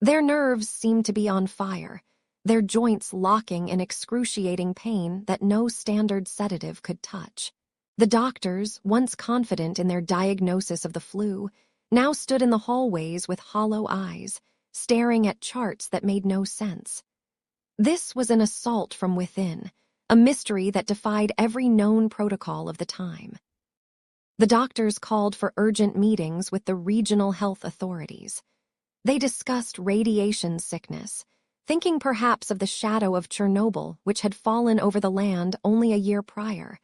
Their nerves seemed to be on fire, their joints locking in excruciating pain that no standard sedative could touch. The doctors, once confident in their diagnosis of the flu, now stood in the hallways with hollow eyes, staring at charts that made no sense. This was an assault from within, a mystery that defied every known protocol of the time. The doctors called for urgent meetings with the regional health authorities. They discussed radiation sickness, thinking perhaps of the shadow of Chernobyl which had fallen over the land only a year prior.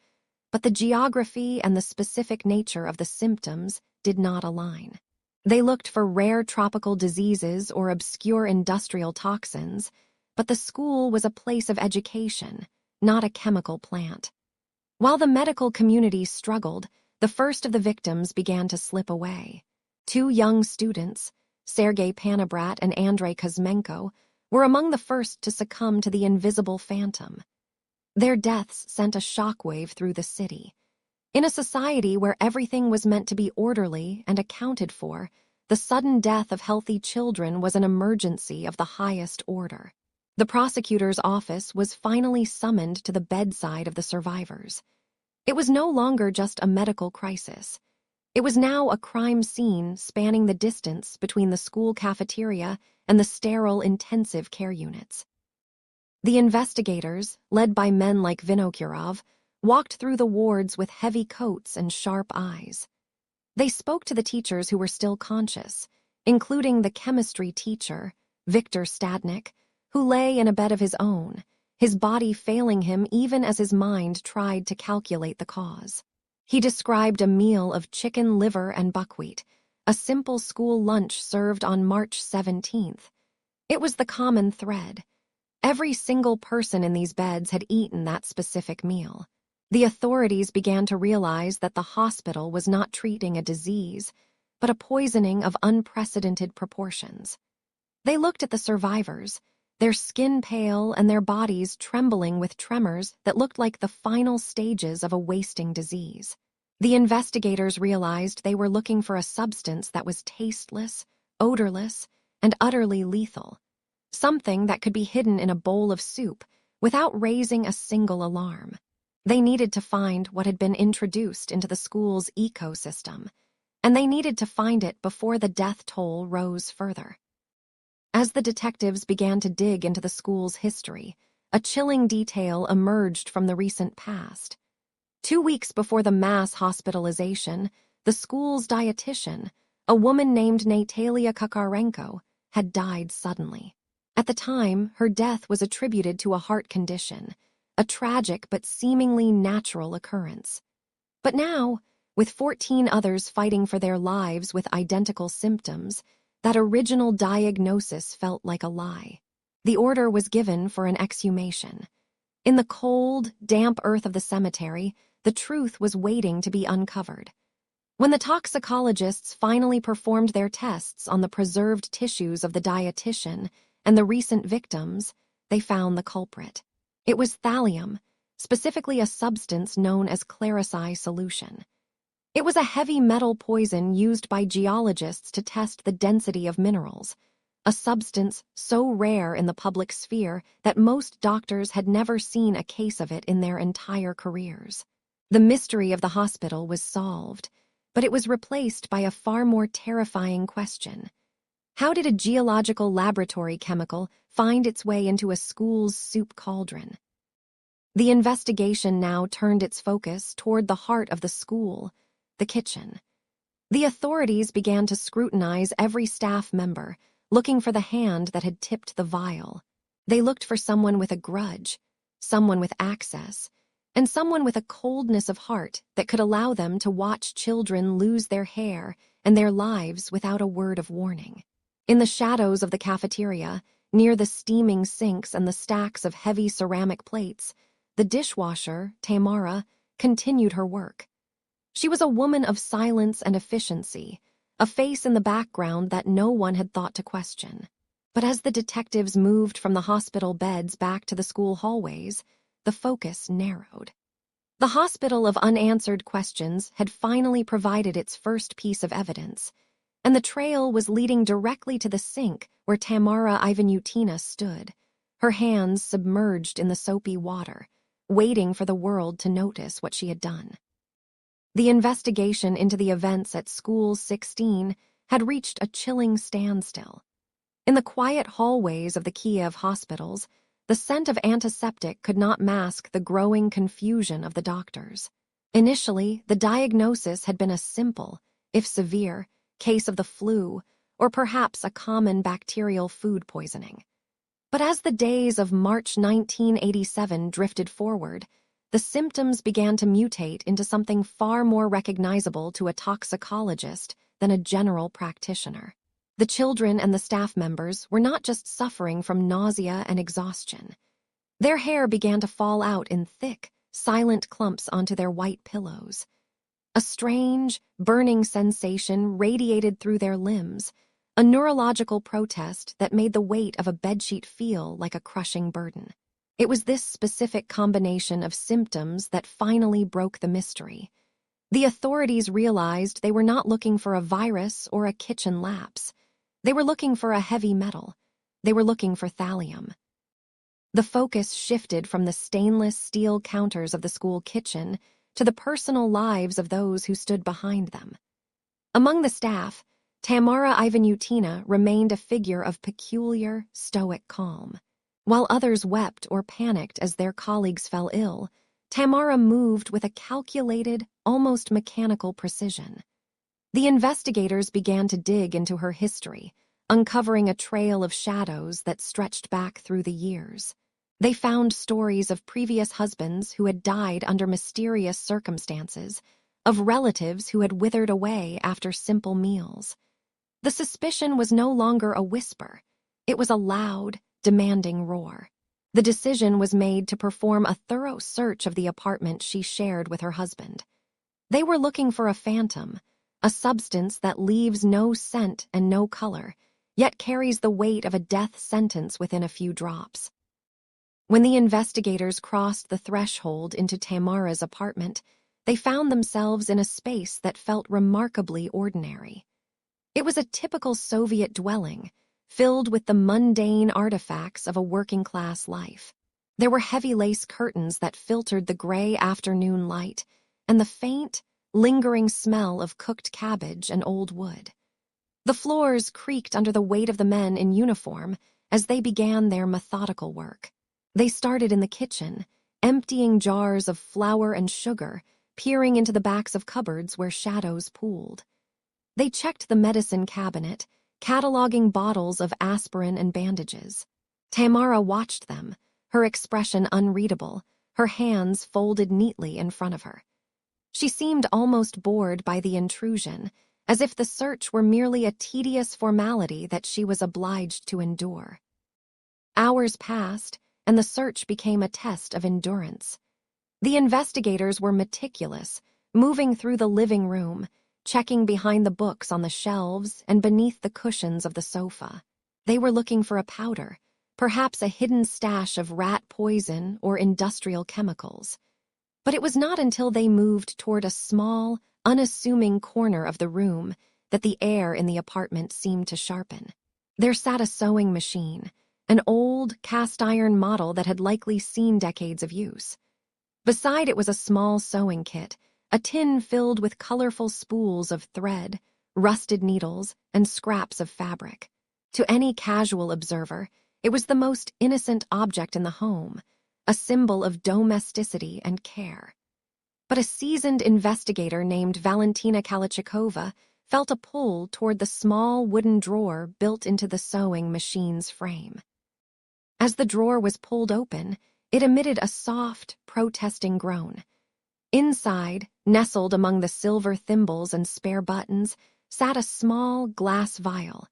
But the geography and the specific nature of the symptoms did not align. They looked for rare tropical diseases or obscure industrial toxins, but the school was a place of education, not a chemical plant. While the medical community struggled, the first of the victims began to slip away. 2 young students, Sergei Panabrat and Andrei Kuzmenko, were among the first to succumb to the invisible phantom. Their deaths sent a shockwave through the city. In a society where everything was meant to be orderly and accounted for, the sudden death of healthy children was an emergency of the highest order. The prosecutor's office was finally summoned to the bedside of the survivors. It was no longer just a medical crisis. It was now a crime scene spanning the distance between the school cafeteria and the sterile intensive care units. The investigators, led by men like Vinokurov, walked through the wards with heavy coats and sharp eyes. They spoke to the teachers who were still conscious, including the chemistry teacher, Viktor Stadnik, who lay in a bed of his own, his body failing him even as his mind tried to calculate the cause. He described a meal of chicken liver and buckwheat, a simple school lunch served on March 17th. It was the common thread. Every single person in these beds had eaten that specific meal. The authorities began to realize that the hospital was not treating a disease, but a poisoning of unprecedented proportions. They looked at the survivors, their skin pale and their bodies trembling with tremors that looked like the final stages of a wasting disease. The investigators realized they were looking for a substance that was tasteless, odorless, and utterly lethal, something that could be hidden in a bowl of soup without raising a single alarm. They needed to find what had been introduced into the school's ecosystem, and they needed to find it before the death toll rose further. As the detectives began to dig into the school's history, a chilling detail emerged from the recent past. 2 weeks before the mass hospitalization, the school's dietitian, a woman named Natalia Kukarenko, had died suddenly. At the time, her death was attributed to a heart condition, a tragic but seemingly natural occurrence. But now, with 14 others fighting for their lives with identical symptoms, that original diagnosis felt like a lie. The order was given for an exhumation. In the cold, damp earth of the cemetery, the truth was waiting to be uncovered. When the toxicologists finally performed their tests on the preserved tissues of the dietitian and the recent victims, they found the culprit. It was thallium, specifically a substance known as Clarici solution. It was a heavy metal poison used by geologists to test the density of minerals, a substance so rare in the public sphere that most doctors had never seen a case of it in their entire careers. The mystery of the hospital was solved, but it was replaced by a far more terrifying question. How did a geological laboratory chemical find its way into a school's soup cauldron? The investigation now turned its focus toward the heart of the school, the kitchen. The authorities began to scrutinize every staff member, looking for the hand that had tipped the vial. They looked for someone with a grudge, someone with access, and someone with a coldness of heart that could allow them to watch children lose their hair and their lives without a word of warning. In the shadows of the cafeteria, near the steaming sinks and the stacks of heavy ceramic plates, the dishwasher, Tamara, continued her work. She was a woman of silence and efficiency, a face in the background that no one had thought to question. But as the detectives moved from the hospital beds back to the school hallways, the focus narrowed. The hospital of unanswered questions had finally provided its first piece of evidence, and the trail was leading directly to the sink where Tamara Ivanyutina stood, her hands submerged in the soapy water, waiting for the world to notice what she had done. The investigation into the events at School 16 had reached a chilling standstill. In the quiet hallways of the Kiev hospitals, the scent of antiseptic could not mask the growing confusion of the doctors. Initially, the diagnosis had been a simple, if severe, case of the flu, or perhaps a common bacterial food poisoning. But as the days of March 1987 drifted forward, the symptoms began to mutate into something far more recognizable to a toxicologist than a general practitioner. The children and the staff members were not just suffering from nausea and exhaustion. Their hair began to fall out in thick, silent clumps onto their white pillows. A strange, burning sensation radiated through their limbs, a neurological protest that made the weight of a bedsheet feel like a crushing burden. It was this specific combination of symptoms that finally broke the mystery. The authorities realized they were not looking for a virus or a kitchen lapse. They were looking for a heavy metal. They were looking for thallium. The focus shifted from the stainless steel counters of the school kitchen to the personal lives of those who stood behind them. Among the staff, Tamara Ivanyutina remained a figure of peculiar, stoic calm. While others wept or panicked as their colleagues fell ill, Tamara moved with a calculated, almost mechanical precision. The investigators began to dig into her history, uncovering a trail of shadows that stretched back through the years. They found stories of previous husbands who had died under mysterious circumstances, of relatives who had withered away after simple meals. The suspicion was no longer a whisper. It was a loud, demanding roar. The decision was made to perform a thorough search of the apartment she shared with her husband. They were looking for a phantom, a substance that leaves no scent and no color, yet carries the weight of a death sentence within a few drops. When the investigators crossed the threshold into Tamara's apartment, they found themselves in a space that felt remarkably ordinary. It was a typical Soviet dwelling, filled with the mundane artifacts of a working-class life. There were heavy lace curtains that filtered the gray afternoon light, and the faint, lingering smell of cooked cabbage and old wood. The floors creaked under the weight of the men in uniform as they began their methodical work. They started in the kitchen, emptying jars of flour and sugar, peering into the backs of cupboards where shadows pooled. They checked the medicine cabinet, cataloging bottles of aspirin and bandages. Tamara watched them, her expression unreadable, her hands folded neatly in front of her. She seemed almost bored by the intrusion, as if the search were merely a tedious formality that she was obliged to endure. Hours passed, and the search became a test of endurance. The investigators were meticulous, moving through the living room, checking behind the books on the shelves and beneath the cushions of the sofa. They were looking for a powder, perhaps a hidden stash of rat poison or industrial chemicals. But it was not until they moved toward a small, unassuming corner of the room that the air in the apartment seemed to sharpen. There sat a sewing machine, an old, cast-iron model that had likely seen decades of use. Beside it was a small sewing kit, a tin filled with colorful spools of thread, rusted needles, and scraps of fabric. To any casual observer, it was the most innocent object in the home, a symbol of domesticity and care. But a seasoned investigator named Valentina Kalichikova felt a pull toward the small wooden drawer built into the sewing machine's frame. As the drawer was pulled open, it emitted a soft, protesting groan. Inside, nestled among the silver thimbles and spare buttons, sat a small glass vial.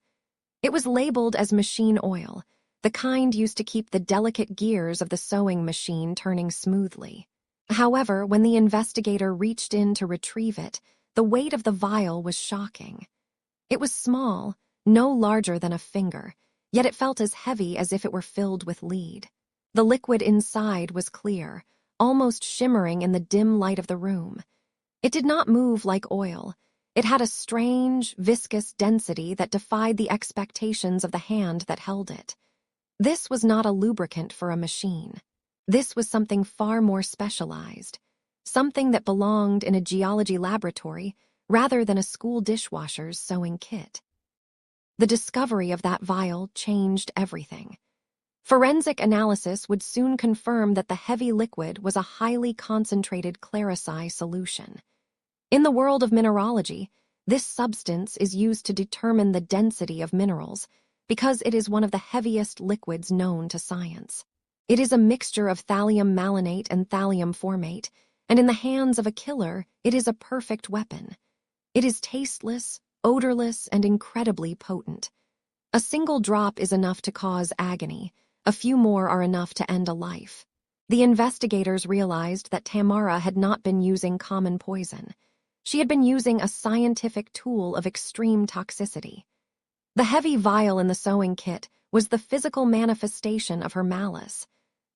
It was labeled as machine oil, the kind used to keep the delicate gears of the sewing machine turning smoothly. However, when the investigator reached in to retrieve it, the weight of the vial was shocking. It was small, no larger than a finger, yet it felt as heavy as if it were filled with lead. The liquid inside was clear, almost shimmering in the dim light of the room. It did not move like oil. It had a strange, viscous density that defied the expectations of the hand that held it. This was not a lubricant for a machine. This was something far more specialized, something that belonged in a geology laboratory rather than a school dishwasher's sewing kit. The discovery of that vial changed everything. Forensic analysis would soon confirm that the heavy liquid was a highly concentrated Clarici solution. In the world of mineralogy, this substance is used to determine the density of minerals because it is one of the heaviest liquids known to science. It is a mixture of thallium malonate and thallium formate, and in the hands of a killer, it is a perfect weapon. It is tasteless, odorless, and incredibly potent. A single drop is enough to cause agony. A few more are enough to end a life. The investigators realized that Tamara had not been using common poison. She had been using a scientific tool of extreme toxicity. The heavy vial in the sewing kit was the physical manifestation of her malice,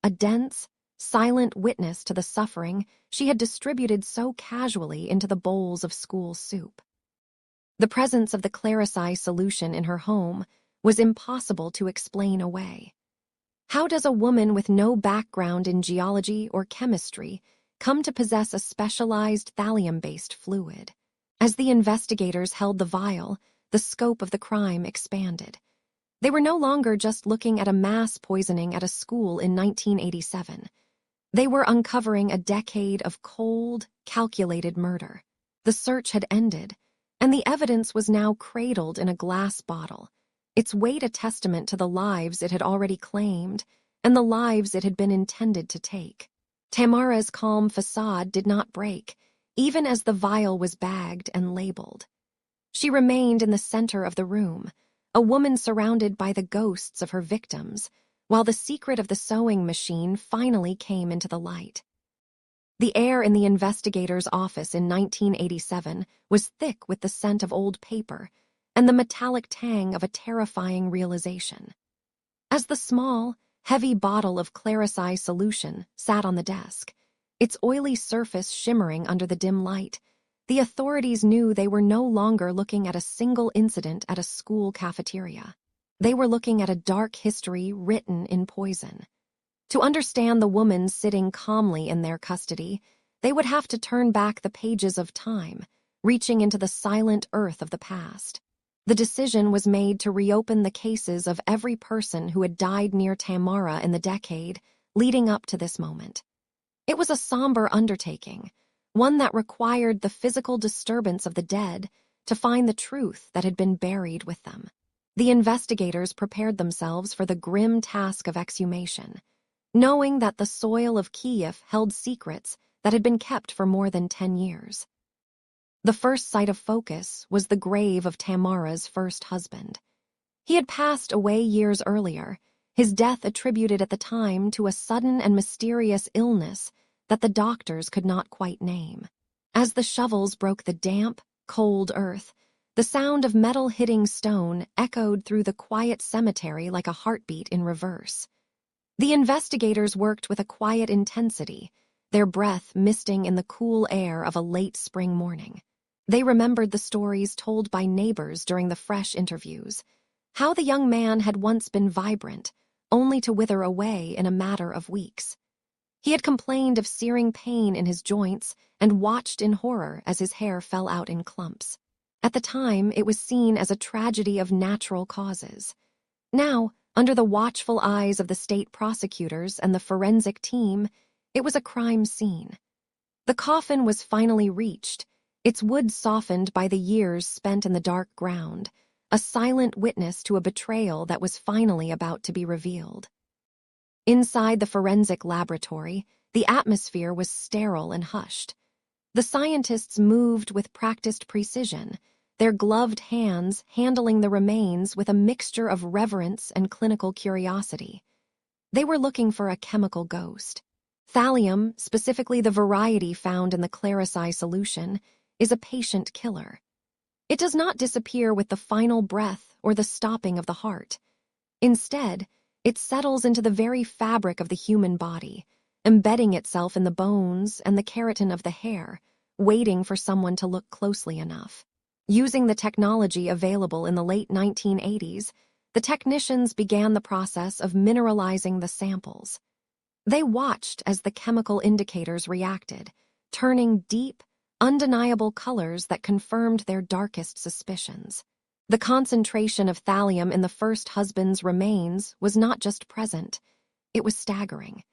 a dense, silent witness to the suffering she had distributed so casually into the bowls of school soup. The presence of the Clarici solution in her home was impossible to explain away. How does a woman with no background in geology or chemistry come to possess a specialized thallium-based fluid? As the investigators held the vial, the scope of the crime expanded. They were no longer just looking at a mass poisoning at a school in 1987. They were uncovering a decade of cold, calculated murder. The search had ended, and the evidence was now cradled in a glass bottle, its weight a testament to the lives it had already claimed and the lives it had been intended to take. Tamara's calm facade did not break, even as the vial was bagged and labeled. She remained in the center of the room, a woman surrounded by the ghosts of her victims, while the secret of the sewing machine finally came into the light. The air in the investigator's office in 1987 was thick with the scent of old paper and the metallic tang of a terrifying realization. As the small, heavy bottle of Clarisai solution sat on the desk, its oily surface shimmering under the dim light, the authorities knew they were no longer looking at a single incident at a school cafeteria. They were looking at a dark history written in poison. To understand the woman sitting calmly in their custody, they would have to turn back the pages of time, reaching into the silent earth of the past. The decision was made to reopen the cases of every person who had died near Tamara in the decade leading up to this moment. It was a somber undertaking, one that required the physical disturbance of the dead to find the truth that had been buried with them. The investigators prepared themselves for the grim task of exhumation, knowing that the soil of Kiev held secrets that had been kept for more than 10 years. The first site of focus was the grave of Tamara's first husband. He had passed away years earlier, his death attributed at the time to a sudden and mysterious illness that the doctors could not quite name. As the shovels broke the damp, cold earth, the sound of metal hitting stone echoed through the quiet cemetery like a heartbeat in reverse. The investigators worked with a quiet intensity, their breath misting in the cool air of a late spring morning. They remembered the stories told by neighbors during the fresh interviews, how the young man had once been vibrant, only to wither away in a matter of weeks. He had complained of searing pain in his joints and watched in horror as his hair fell out in clumps. At the time, it was seen as a tragedy of natural causes. Now, under the watchful eyes of the state prosecutors and the forensic team, it was a crime scene. The coffin was finally reached, its wood softened by the years spent in the dark ground, a silent witness to a betrayal that was finally about to be revealed. Inside the forensic laboratory, the atmosphere was sterile and hushed. The scientists moved with practiced precision, their gloved hands handling the remains with a mixture of reverence and clinical curiosity. They were looking for a chemical ghost. Thallium, specifically the variety found in the Clarisai solution, is a patient killer. It does not disappear with the final breath or the stopping of the heart. Instead, it settles into the very fabric of the human body, embedding itself in the bones and the keratin of the hair, waiting for someone to look closely enough. Using the technology available in the late 1980s, the technicians began the process of mineralizing the samples. They watched as the chemical indicators reacted, turning deep, undeniable colors that confirmed their darkest suspicions. The concentration of thallium in the first husband's remains was not just present, it was staggering.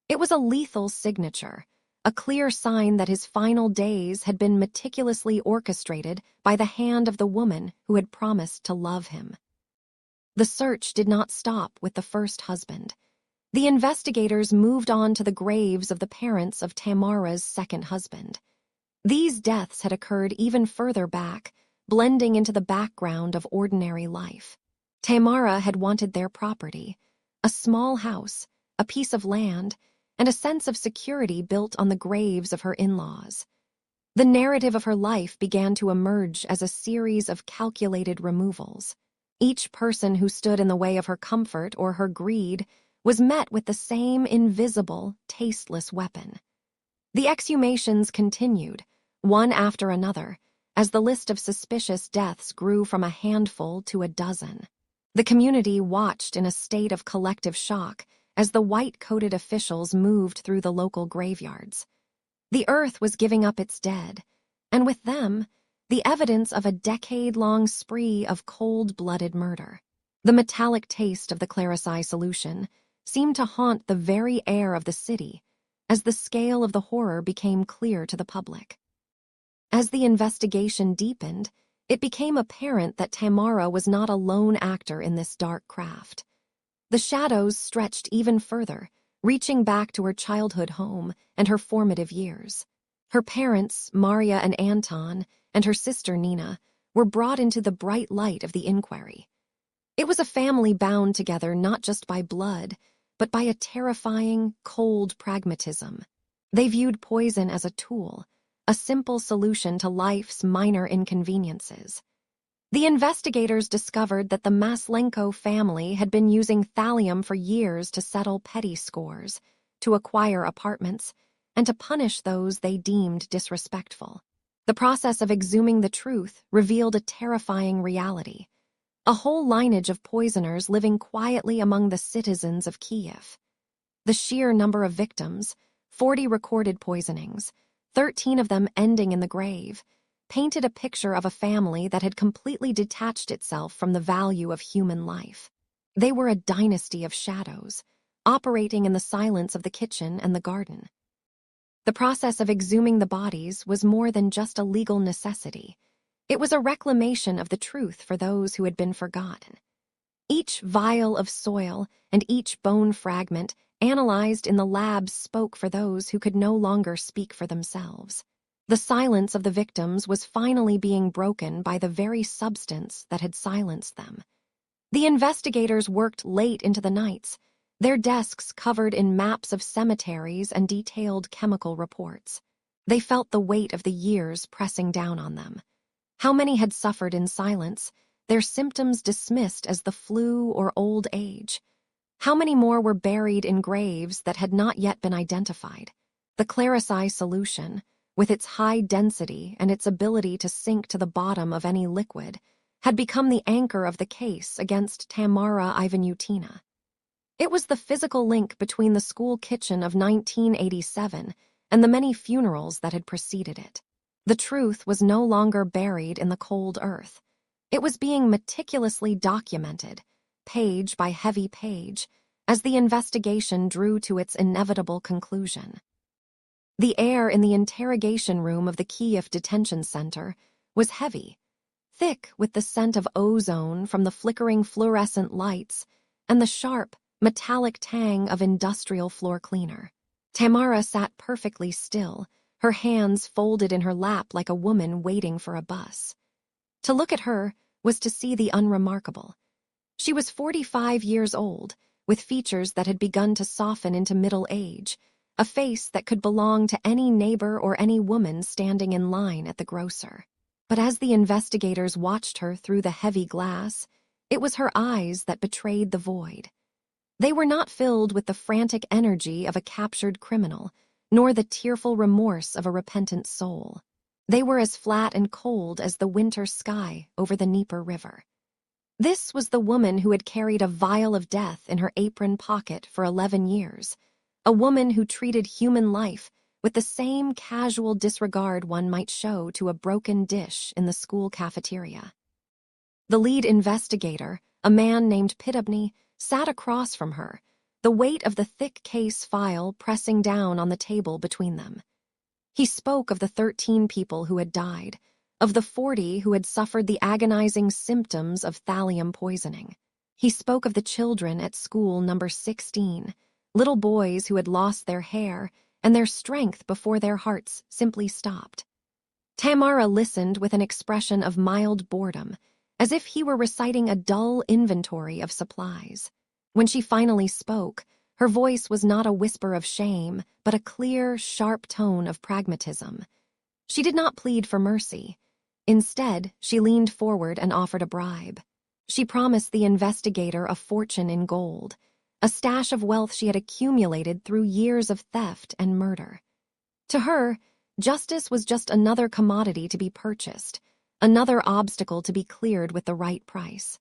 It was a lethal signature, a clear sign that his final days had been meticulously orchestrated by the hand of the woman who had promised to love him. The search did not stop with the first husband. The investigators moved on to the graves of the parents of Tamara's second husband. These deaths had occurred even further back, blending into the background of ordinary life. Tamara had wanted their property, a small house, a piece of land, and a sense of security built on the graves of her in-laws. The narrative of her life began to emerge as a series of calculated removals. Each person who stood in the way of her comfort or her greed was met with the same invisible, tasteless weapon. The exhumations continued, one after another, as the list of suspicious deaths grew from a handful to a dozen. The community watched in a state of collective shock as the white-coated officials moved through the local graveyards. The earth was giving up its dead, and with them, the evidence of a decade-long spree of cold-blooded murder. The metallic taste of the Clarisai solution seemed to haunt the very air of the city as the scale of the horror became clear to the public. As the investigation deepened, it became apparent that Tamara was not a lone actor in this dark craft. The shadows stretched even further, reaching back to her childhood home and her formative years. Her parents, Maria and Anton, and her sister Nina, were brought into the bright light of the inquiry. It was a family bound together not just by blood, but by a terrifying, cold pragmatism. They viewed poison as a tool, a simple solution to life's minor inconveniences. The investigators discovered that the Maslenko family had been using thallium for years to settle petty scores, to acquire apartments, and to punish those they deemed disrespectful. The process of exhuming the truth revealed a terrifying reality: a whole lineage of poisoners living quietly among the citizens of Kiev. The sheer number of victims, 40 recorded poisonings, 13 of them ending in the grave, painted a picture of a family that had completely detached itself from the value of human life. They were a dynasty of shadows, operating in the silence of the kitchen and the garden. The process of exhuming the bodies was more than just a legal necessity. It was a reclamation of the truth for those who had been forgotten. Each vial of soil and each bone fragment analyzed in the labs spoke for those who could no longer speak for themselves. The silence of the victims was finally being broken by the very substance that had silenced them. The investigators worked late into the nights, their desks covered in maps of cemeteries and detailed chemical reports. They felt the weight of the years pressing down on them. How many had suffered in silence, their symptoms dismissed as the flu or old age? How many more were buried in graves that had not yet been identified? The Clarissi solution, with its high density and its ability to sink to the bottom of any liquid, had become the anchor of the case against Tamara Ivanyutina. It was the physical link between the school kitchen of 1987 and the many funerals that had preceded it. The truth was no longer buried in the cold earth. It was being meticulously documented, page by heavy page, as the investigation drew to its inevitable conclusion. The air in the interrogation room of the Kiev Detention Center was heavy, thick with the scent of ozone from the flickering fluorescent lights and the sharp, metallic tang of industrial floor cleaner. Tamara sat perfectly still, her hands folded in her lap like a woman waiting for a bus. To look at her was to see the unremarkable. She was 45 years old, with features that had begun to soften into middle age, a face that could belong to any neighbor or any woman standing in line at the grocer. But as the investigators watched her through the heavy glass, it was her eyes that betrayed the void. They were not filled with the frantic energy of a captured criminal, nor the tearful remorse of a repentant soul. They were as flat and cold as the winter sky over the Dnieper River. This was the woman who had carried a vial of death in her apron pocket for 11 years, a woman who treated human life with the same casual disregard one might show to a broken dish in the school cafeteria. The lead investigator, a man named Pitobny, sat across from her, the weight of the thick case file pressing down on the table between them. He spoke of the 13 people who had died, of the 40 who had suffered the agonizing symptoms of thallium poisoning. He spoke of the children at school number 16, little boys who had lost their hair and their strength before their hearts simply stopped. Tamara listened with an expression of mild boredom, as if he were reciting a dull inventory of supplies. When she finally spoke, her voice was not a whisper of shame, but a clear, sharp tone of pragmatism. She did not plead for mercy. Instead, she leaned forward and offered a bribe. She promised the investigator a fortune in gold, a stash of wealth she had accumulated through years of theft and murder. To her, justice was just another commodity to be purchased, another obstacle to be cleared with the right price.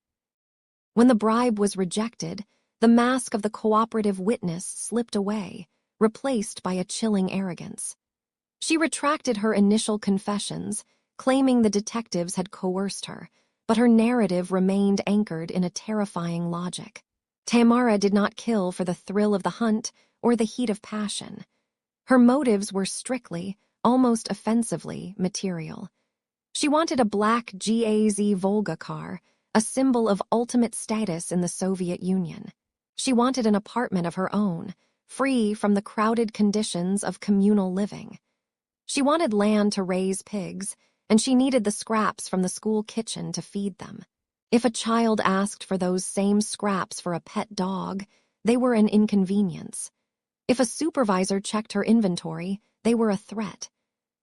When the bribe was rejected, the mask of the cooperative witness slipped away, replaced by a chilling arrogance. She retracted her initial confessions, claiming the detectives had coerced her, but her narrative remained anchored in a terrifying logic. Tamara did not kill for the thrill of the hunt or the heat of passion. Her motives were strictly, almost offensively, material. She wanted a black GAZ Volga car, a symbol of ultimate status in the Soviet Union. She wanted an apartment of her own, free from the crowded conditions of communal living. She wanted land to raise pigs, and she needed the scraps from the school kitchen to feed them. If a child asked for those same scraps for a pet dog, they were an inconvenience. If a supervisor checked her inventory, they were a threat.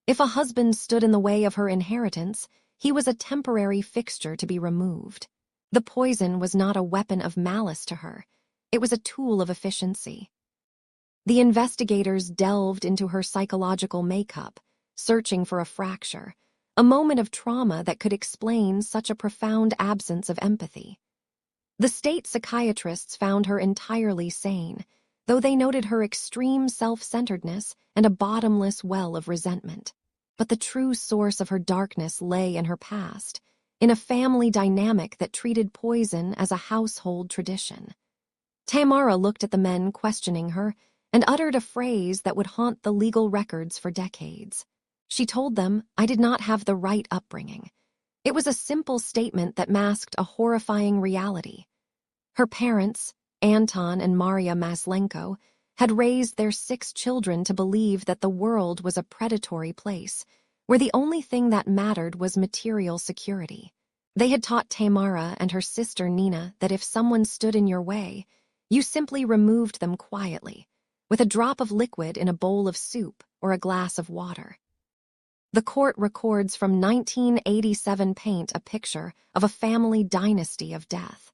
If a husband stood in the way of her inheritance, he was a temporary fixture to be removed. The poison was not a weapon of malice to her. It was a tool of efficiency. The investigators delved into her psychological makeup, searching for a fracture, a moment of trauma that could explain such a profound absence of empathy. The state psychiatrists found her entirely sane, though they noted her extreme self-centeredness and a bottomless well of resentment. But the true source of her darkness lay in her past, in a family dynamic that treated poison as a household tradition. Tamara looked at the men questioning her and uttered a phrase that would haunt the legal records for decades. She told them, "I did not have the right upbringing." It was a simple statement that masked a horrifying reality. Her parents, Anton and Maria Maslenko, had raised their 6 children to believe that the world was a predatory place, where the only thing that mattered was material security. They had taught Tamara and her sister Nina that if someone stood in your way, you simply removed them quietly, with a drop of liquid in a bowl of soup or a glass of water. The court records from 1987 paint a picture of a family dynasty of death.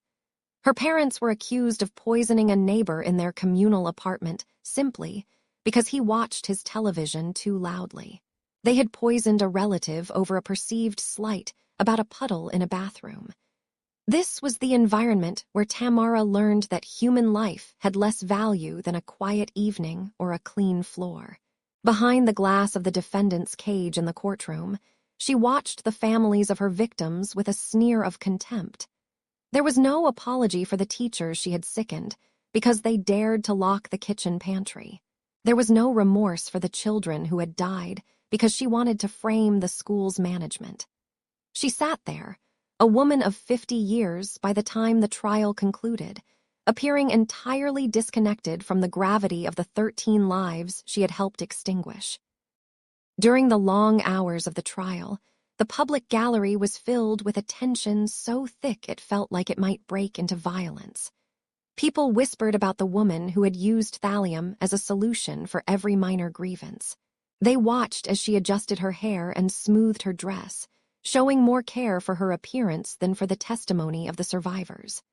Her parents were accused of poisoning a neighbor in their communal apartment simply because he watched his television too loudly. They had poisoned a relative over a perceived slight about a puddle in a bathroom. This was the environment where Tamara learned that human life had less value than a quiet evening or a clean floor. Behind the glass of the defendant's cage in the courtroom, she watched the families of her victims with a sneer of contempt. There was no apology for the teachers she had sickened because they dared to lock the kitchen pantry. There was no remorse for the children who had died because she wanted to frame the school's management. She sat there, a woman of 50 years by the time the trial concluded, appearing entirely disconnected from the gravity of the 13 lives she had helped extinguish. During the long hours of the trial, the public gallery was filled with a tension so thick it felt like it might break into violence. People whispered about the woman who had used thallium as a solution for every minor grievance. They watched as she adjusted her hair and smoothed her dress, showing more care for her appearance than for the testimony of the survivors.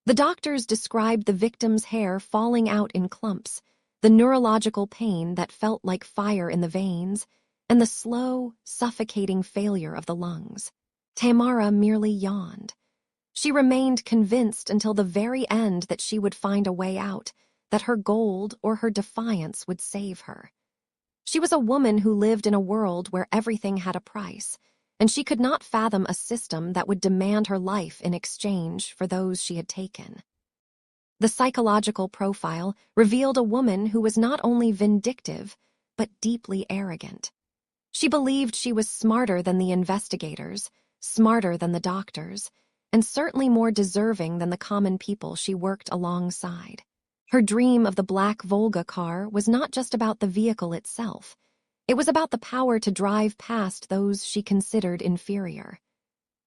The doctors described the victim's hair falling out in clumps, the neurological pain that felt like fire in the veins, and the slow, suffocating failure of the lungs. Tamara merely yawned. She remained convinced until the very end that she would find a way out, that her gold or her defiance would save her. She was a woman who lived in a world where everything had a price, and she could not fathom a system that would demand her life in exchange for those she had taken. The psychological profile revealed a woman who was not only vindictive, but deeply arrogant. She believed she was smarter than the investigators, smarter than the doctors, and certainly more deserving than the common people she worked alongside. Her dream of the black Volga car was not just about the vehicle itself. It was about the power to drive past those she considered inferior.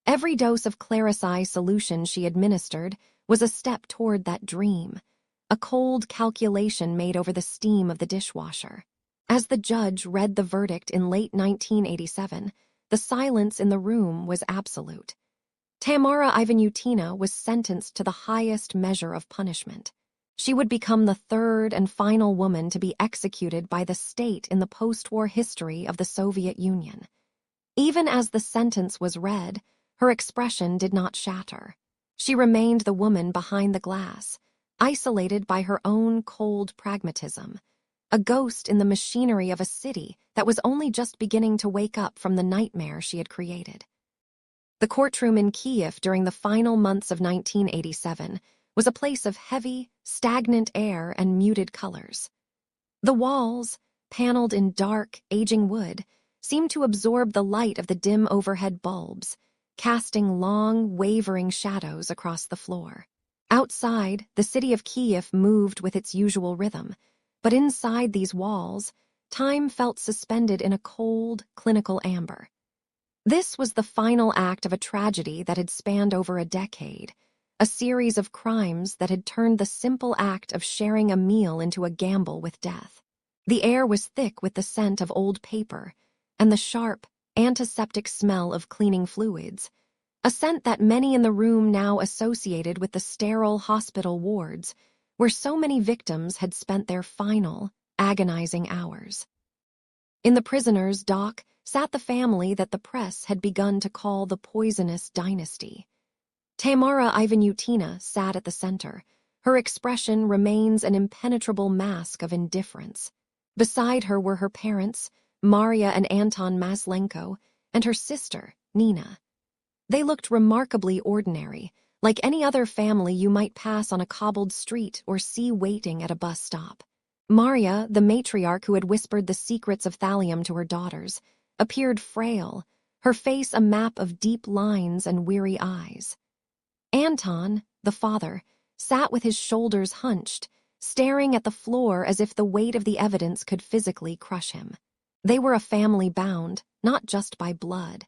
Every dose of Clarici solution she administered was a step toward that dream, a cold calculation made over the steam of the dishwasher. As the judge read the verdict in late 1987, the silence in the room was absolute. Tamara Ivanyutina was sentenced to the highest measure of punishment. She would become the third and final woman to be executed by the state in the post-war history of the Soviet Union. Even as the sentence was read, her expression did not shatter. She remained the woman behind the glass, isolated by her own cold pragmatism, a ghost in the machinery of a city that was only just beginning to wake up from the nightmare she had created. The courtroom in Kiev during the final months of 1987 was a place of heavy, stagnant air and muted colors. The walls, paneled in dark, aging wood, seemed to absorb the light of the dim overhead bulbs, casting long, wavering shadows across the floor. Outside, the city of Kiev moved with its usual rhythm, but inside these walls, time felt suspended in a cold, clinical amber. This was the final act of a tragedy that had spanned over a decade, a series of crimes that had turned the simple act of sharing a meal into a gamble with death. The air was thick with the scent of old paper and the sharp, antiseptic smell of cleaning fluids, a scent that many in the room now associated with the sterile hospital wards where so many victims had spent their final, agonizing hours. In the prisoner's dock sat the family that the press had begun to call the poisonous dynasty. Tamara Ivanyutina sat at the center. Her expression remains an impenetrable mask of indifference. Beside her were her parents, Maria and Anton Maslenko, and her sister, Nina. They looked remarkably ordinary, like any other family you might pass on a cobbled street or see waiting at a bus stop. Maria, the matriarch who had whispered the secrets of Thallium to her daughters, appeared frail, her face a map of deep lines and weary eyes. Anton, the father, sat with his shoulders hunched, staring at the floor as if the weight of the evidence could physically crush him. They were a family bound, not just by blood,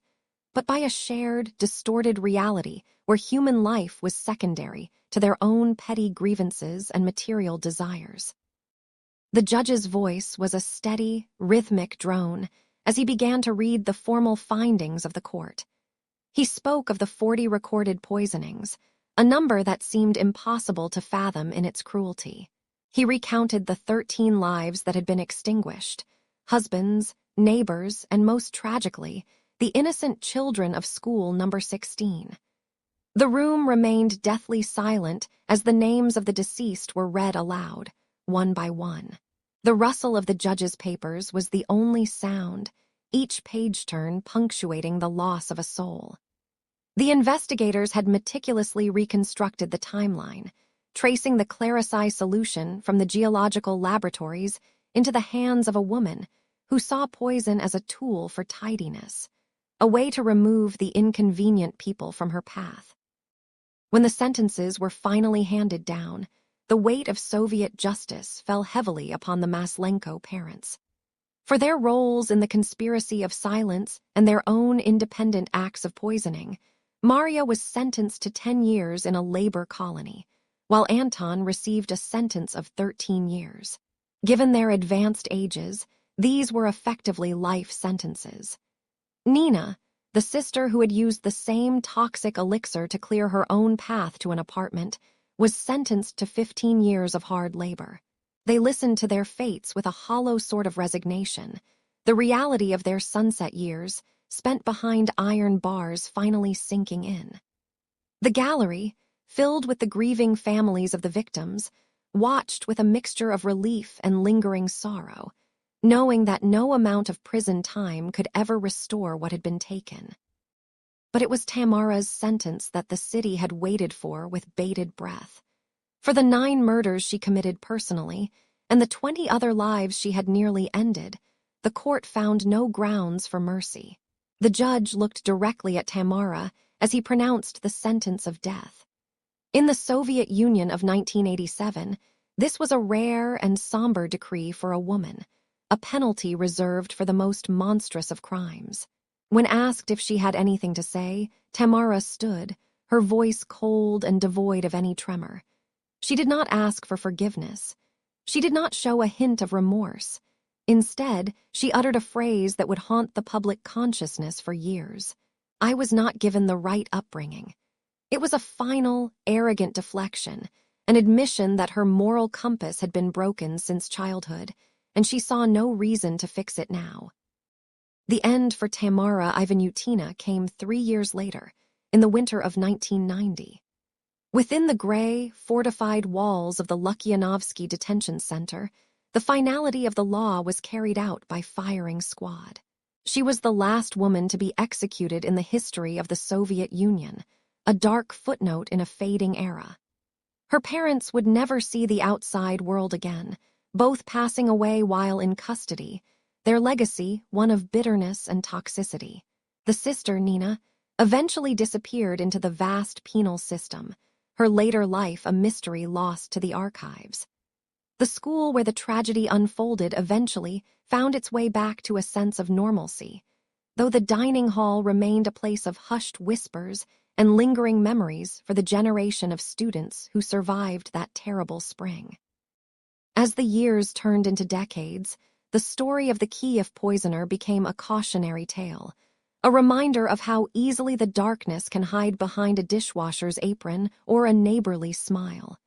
but by a shared, distorted reality where human life was secondary to their own petty grievances and material desires. The judge's voice was a steady, rhythmic drone as he began to read the formal findings of the court. He spoke of the 40 recorded poisonings, a number that seemed impossible to fathom in its cruelty. He recounted the 13 lives that had been extinguished, husbands, neighbors, and most tragically, the innocent children of school number 16. The room remained deathly silent as the names of the deceased were read aloud, one by one. The rustle of the judge's papers was the only sound, each page turn punctuating the loss of a soul. The investigators had meticulously reconstructed the timeline, tracing the Claricei solution from the geological laboratories into the hands of a woman who saw poison as a tool for tidiness, a way to remove the inconvenient people from her path. When the sentences were finally handed down, the weight of Soviet justice fell heavily upon the Maslenko parents. For their roles in the conspiracy of silence and their own independent acts of poisoning, Maria was sentenced to 10 years in a labor colony, while Anton received a sentence of 13 years. Given their advanced ages, these were effectively life sentences. Nina, the sister who had used the same toxic elixir to clear her own path to an apartment, was sentenced to 15 years of hard labor. They listened to their fates with a hollow sort of resignation, the reality of their sunset years, spent behind iron bars, finally sinking in. The gallery, filled with the grieving families of the victims, watched with a mixture of relief and lingering sorrow, knowing that no amount of prison time could ever restore what had been taken. But it was Tamara's sentence that the city had waited for with bated breath. For the 9 murders she committed personally, and the 20 other lives she had nearly ended, the court found no grounds for mercy. The judge looked directly at Tamara as he pronounced the sentence of death. In the Soviet Union of 1987, this was a rare and somber decree for a woman, a penalty reserved for the most monstrous of crimes. When asked if she had anything to say, Tamara stood, her voice cold and devoid of any tremor. She did not ask for forgiveness. She did not show a hint of remorse. Instead, she uttered a phrase that would haunt the public consciousness for years. I was not given the right upbringing. It was a final, arrogant deflection, an admission that her moral compass had been broken since childhood, and she saw no reason to fix it now. The end for Tamara Ivanyutina came 3 years later, in the winter of 1990. Within the gray, fortified walls of the Lukyanovsky Detention Center, the finality of the law was carried out by firing squad. She was the last woman to be executed in the history of the Soviet Union, a dark footnote in a fading era. Her parents would never see the outside world again, both passing away while in custody, their legacy one of bitterness and toxicity. The sister, Nina, eventually disappeared into the vast penal system, her later life a mystery lost to the archives. The school where the tragedy unfolded eventually found its way back to a sense of normalcy, though the dining hall remained a place of hushed whispers and lingering memories for the generation of students who survived that terrible spring. As the years turned into decades, the story of the Kiev Poisoner became a cautionary tale, a reminder of how easily the darkness can hide behind a dishwasher's apron or a neighborly smile.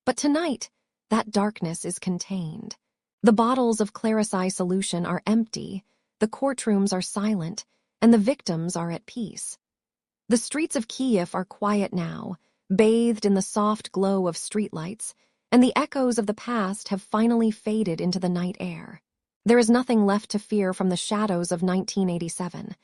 But tonight, that darkness is contained. The bottles of Clarisai solution are empty, the courtrooms are silent, and the victims are at peace. The streets of Kiev are quiet now, bathed in the soft glow of streetlights, and the echoes of the past have finally faded into the night air. There is nothing left to fear from the shadows of 1987.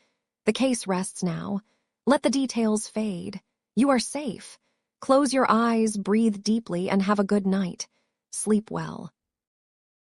The case rests now. Let the details fade. You are safe. Close your eyes, breathe deeply, and have a good night. Sleep well.